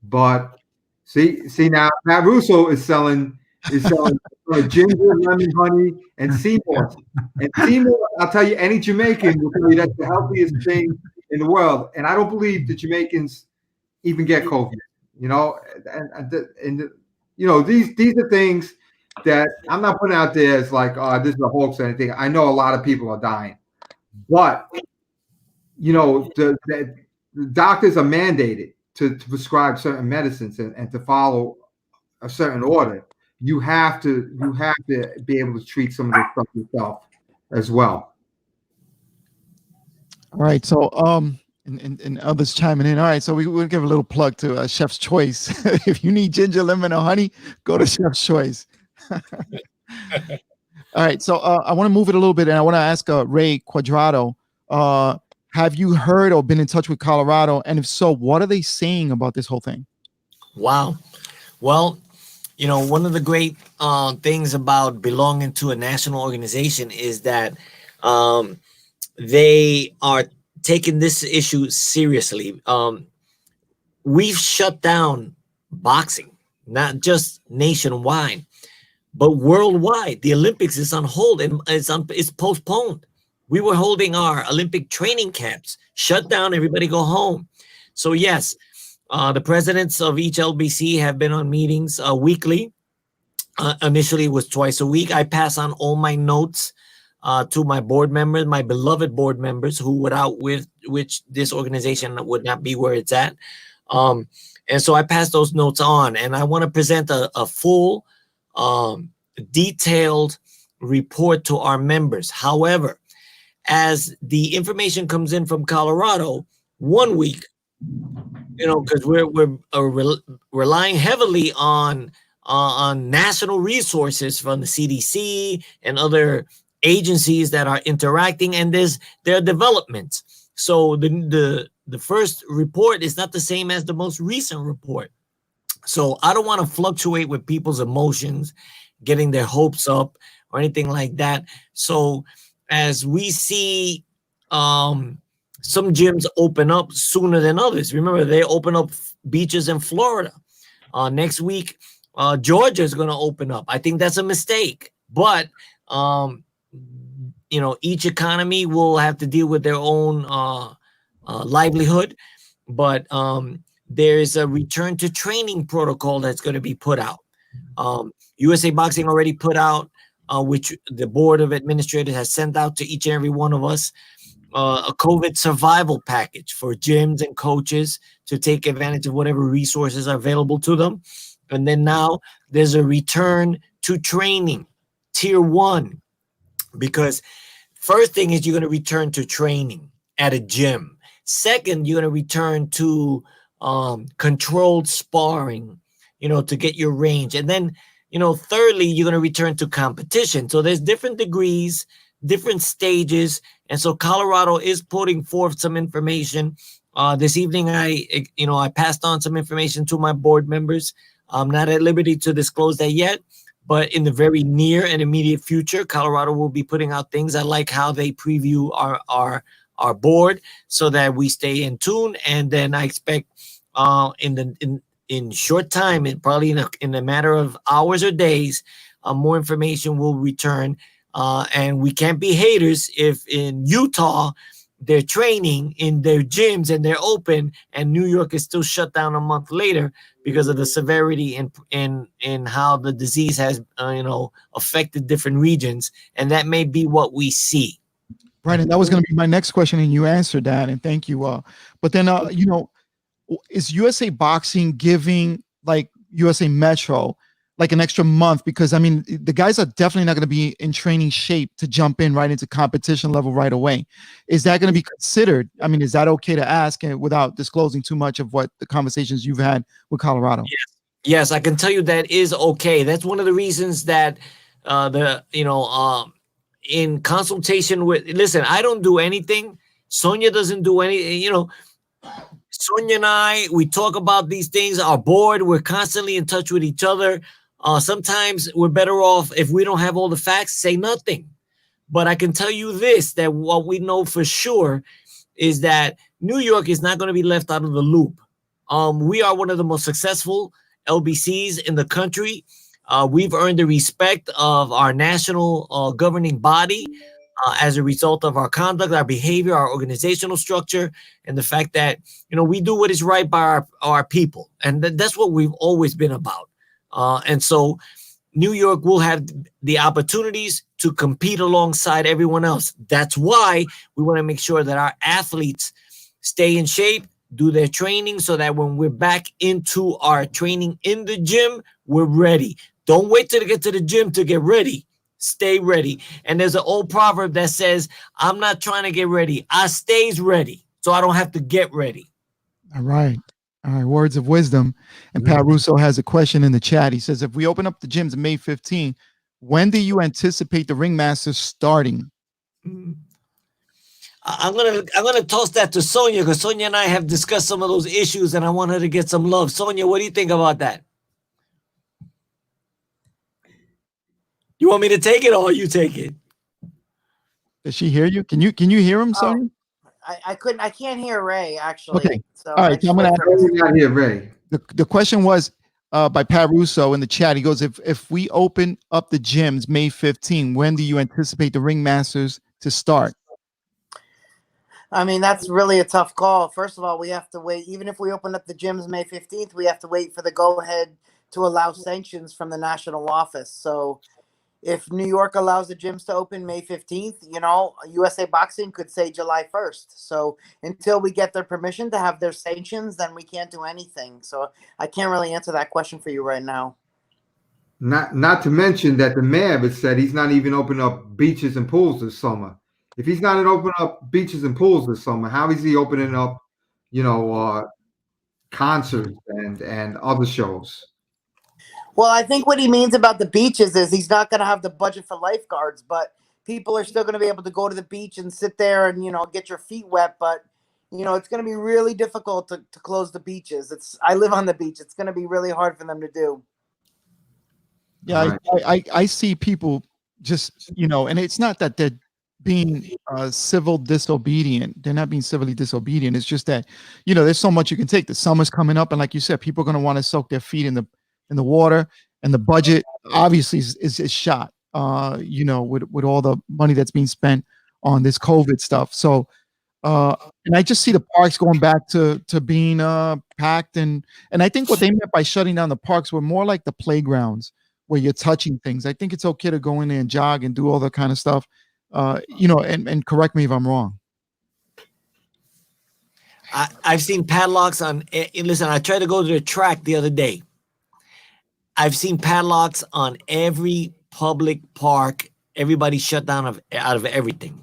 But see now, Matt Russo is selling ginger, lemon, honey, and sea moss. And sea moss, I'll tell you, any Jamaican will tell you that's the healthiest thing in the world. And I don't believe the Jamaicans even get COVID. These are things that I'm not putting out there as like, this is a hoax or anything. I know a lot of people are dying, but the doctors are mandated to prescribe certain medicines and to follow a certain order. You have to be able to treat some of this stuff yourself as well. All right, so and others chiming in. All right, so we'll give a little plug to Chef's Choice. If you need ginger, lemon, or honey, go to Chef's Choice. All right, so I want to move it a little bit, and I want to ask Ray Cuadrado. Have you heard or been in touch with Colorado? And if so, what are they saying about this whole thing? Wow. Well, one of the great things about belonging to a national organization is that they are taking this issue seriously. we've shut down boxing, not just nationwide, but worldwide. The Olympics is on hold and it's postponed. We were holding our Olympic training camps, shut down, everybody go home. So yes, the presidents of each LBC have been on meetings weekly. Initially, it was twice a week. I pass on all my notes to my board members, my beloved board members, who without which this organization would not be where it's at. And so I pass those notes on, and I want to present a full, detailed report to our members. However, as the information comes in from Colorado, 1 week, because we're relying heavily on national resources from the CDC and other agencies that are interacting, and there are developments. So the first report is not the same as the most recent report. So I don't want to fluctuate with people's emotions, getting their hopes up or anything like that. So as we see some gyms open up sooner than others, remember they open up beaches in Florida. Next week, Georgia is going to open up. I think that's a mistake, but each economy will have to deal with their own livelihood. But there's a return to training protocol that's going to be put out. USA Boxing already put out, which the board of administrators has sent out to each and every one of us, a COVID survival package for gyms and coaches to take advantage of whatever resources are available to them. And then now there's a return to training, tier 1, because first thing is you're going to return to training at a gym. Second, you're going to return to controlled sparring, to get your range. And then, thirdly, you're going to return to competition. So there's different degrees, different stages. And so Colorado is putting forth some information. This evening, I passed on some information to my board members. I'm not at liberty to disclose that yet, but in the very near and immediate future, Colorado will be putting out things. I like how they preview our board so that we stay in tune. And then I expect in short time, probably in a matter of hours or days, more information will return. And we can't be haters if in Utah they're training in their gyms and they're open, and New York is still shut down a month later because of the severity in how the disease has affected different regions. And that may be what we see. Right, and that was going to be my next question, and you answered that, and thank you. But then, is USA Boxing giving like USA Metro like an extra month? Because I mean, the guys are definitely not going to be in training shape to jump in right into competition level right away. Is that going to be considered? I mean, is that okay to ask, and without disclosing too much of what the conversations you've had with Colorado? Yes, I can tell you that is okay. That's one of the reasons that in consultation with, listen, I don't do anything. Sonya doesn't do anything. Sonya and I, we talk about these things. Our board, we're constantly in touch with each other. Sometimes we're better off if we don't have all the facts, say nothing. But I can tell you this, that what we know for sure is that New York is not going to be left out of the loop. We are one of the most successful LBCs in the country. We've earned the respect of our national governing body as a result of our conduct, our behavior, our organizational structure, and the fact that, we do what is right by our people. And that's what we've always been about. And so New York will have the opportunities to compete alongside everyone else. That's why we want to make sure that our athletes stay in shape, do their training, so that when we're back into our training in the gym, we're ready. Don't wait till you get to the gym to get ready. Stay ready. And there's an old proverb that says, I'm not trying to get ready. I stays ready, so I don't have to get ready. All right. Words of wisdom. And Pat Russo has a question in the chat. He says, if we open up the gyms May 15, when do you anticipate the ringmasters starting? I'm gonna toss that to Sonya, because Sonya and I have discussed some of those issues, and I want her to get some love. Sonya, what do you think about that? You want me to take it, or you take it? Does she hear you? Can you hear him, Sonya? I can't hear Ray actually. Okay. So All right, I just I'm gonna wait for him. Ray not here, Ray. The question was by Pat Russo in the chat. He goes, if we open up the gyms May 15, when do you anticipate the ringmasters to start? I mean, that's really a tough call. First of all, we have to wait. Even if we open up the gyms May 15th, we have to wait for the go-ahead to allow sanctions from the national office. So if New York allows the gyms to open May 15th, you know, USA Boxing could say July 1st. So until we get their permission to have their sanctions, then we can't do anything. So I can't really answer that question for you right now. Not to mention that the mayor has said he's not even opening up beaches and pools this summer. If he's not opening up beaches and pools this summer, how is he opening up, you know, concerts and other shows? Well, I think what he means about the beaches is he's not going to have the budget for lifeguards, but people are still going to be able to go to the beach and sit there and, you know, get your feet wet. But, you know, it's going to be really difficult to close the beaches. I live on the beach. It's going to be really hard for them to do. Yeah, Right. I see people just, you know, and it's not that they're being civil disobedient. They're not being civilly disobedient. It's just that, you know, there's so much you can take. The summer's coming up, and like you said, people are going to want to soak their feet in the water, and the budget obviously is shot. You know, with all the money that's being spent on this COVID stuff. So, and I just see the parks going back to being packed, and I think what they meant by shutting down the parks were more like the playgrounds where you're touching things. I think it's okay to go in there and jog and do all that kind of stuff. You know, and correct me if I'm wrong. I've seen padlocks on. Listen, I tried to go to the track the other day. I've seen padlocks on every public park. Everybody shut down out of everything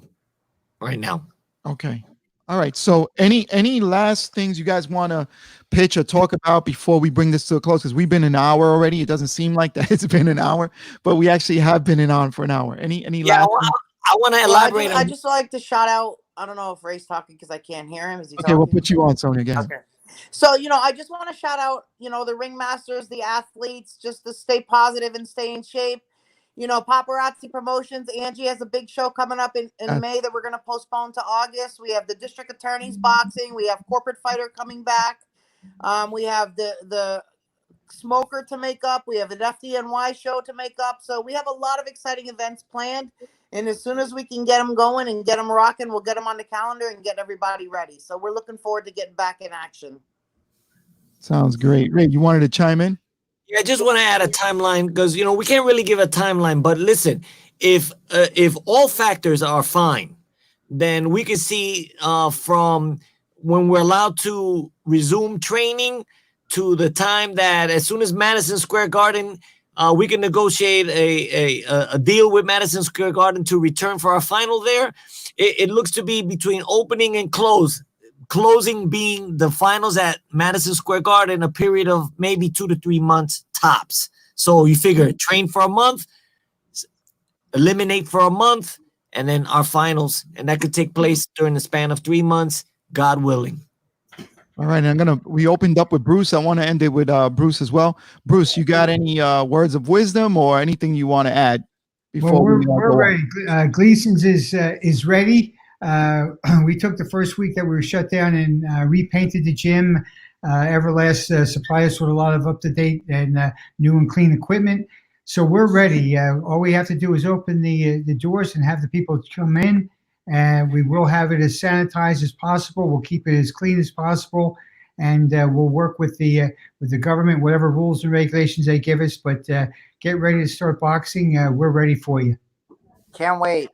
right now. Okay. All right. So any last things you guys want to pitch or talk about before we bring this to a close? Because we've been an hour already. It doesn't seem like that it's been an hour, but we actually have been on for an hour. Any last I want to elaborate. I just like to shout out. I don't know if Ray's talking because I can't hear him. Is he Okay, talking? we'll put you on, Sonya, again. Okay. So, you know, I just want to shout out, you know, the ringmasters, the athletes, just to stay positive and stay in shape. You know, Paparazzi Promotions, Angie has a big show coming up in May that we're going to postpone to August. We have the district attorneys boxing. We have Corporate Fighter coming back. We have the Smoker to make up. We have an FDNY show to make up. So we have a lot of exciting events planned. And as soon as we can get them going and get them rocking, we'll get them on the calendar and get everybody ready. So we're looking forward to getting back in action. Sounds great. Ray, you wanted to chime in? Yeah, I just want to add a timeline because, you know, we can't really give a timeline. But listen, if all factors are fine, then we can see from when we're allowed to resume training to the time that as soon as Madison Square Garden, we can negotiate a deal with Madison Square Garden to return for our final there. It looks to be between opening and closing being the finals at Madison Square Garden, a period of maybe 2 to 3 months tops. So you figure train for a month, eliminate for a month, and then our finals. And that could take place during the span of 3 months, God willing. All right, and we opened up with Bruce. I want to end it with Bruce as well. Bruce, you got any words of wisdom or anything you want to add before we're ready. Gleason's is ready. We took the first week that we were shut down and repainted the gym. Everlast supplied us with a lot of up-to-date and new and clean equipment. So we're ready. All we have to do is open the doors and have the people come in. And we will have it as sanitized as possible. We'll keep it as clean as possible, and we'll work with the government, whatever rules and regulations they give us. But get ready to start boxing. We're ready for you. Can't wait.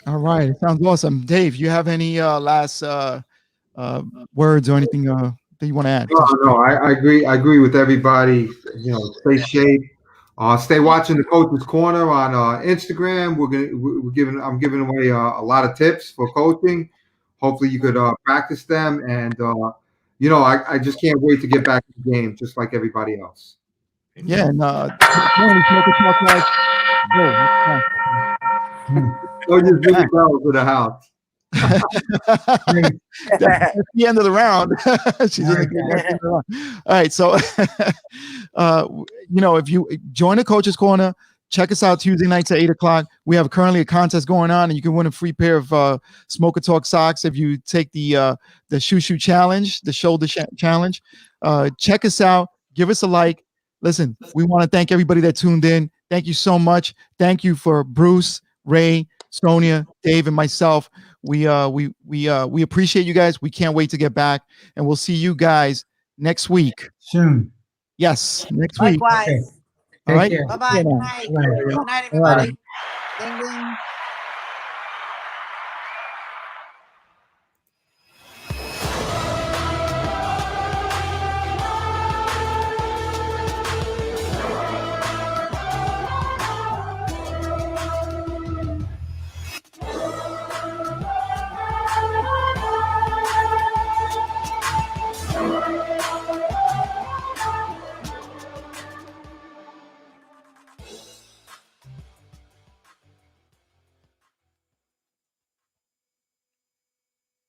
All right, it sounds awesome. Dave, you have any last words or anything that you want to add? No, I agree. I agree with everybody. You know, stay safe. Stay watching the Coach's Corner on Instagram. I'm giving away a lot of tips for coaching. Hopefully, you could practice them, and you know, I just can't wait to get back to the game, just like everybody else. Yeah, and So just ring the bell to the house. That's the end of the round. All right, so you know, if you join the Coach's Corner, check us out Tuesday nights at 8 o'clock. We have currently a contest going on, and you can win a free pair of Smoker Talk socks if you take the shoe challenge, the shoulder challenge. Check us out. Give us a like. Listen, we want to thank everybody that tuned in. Thank you so much. Thank you for Bruce, Ray, Sonya, Dave, and myself. We appreciate you guys. We can't wait to get back, and we'll see you guys next week. Soon. Yes, next week. Likewise. Okay. All right. Take care. Bye-bye. Yeah, Good man. night. Bye. Good night, All right. everybody. Ding, ding.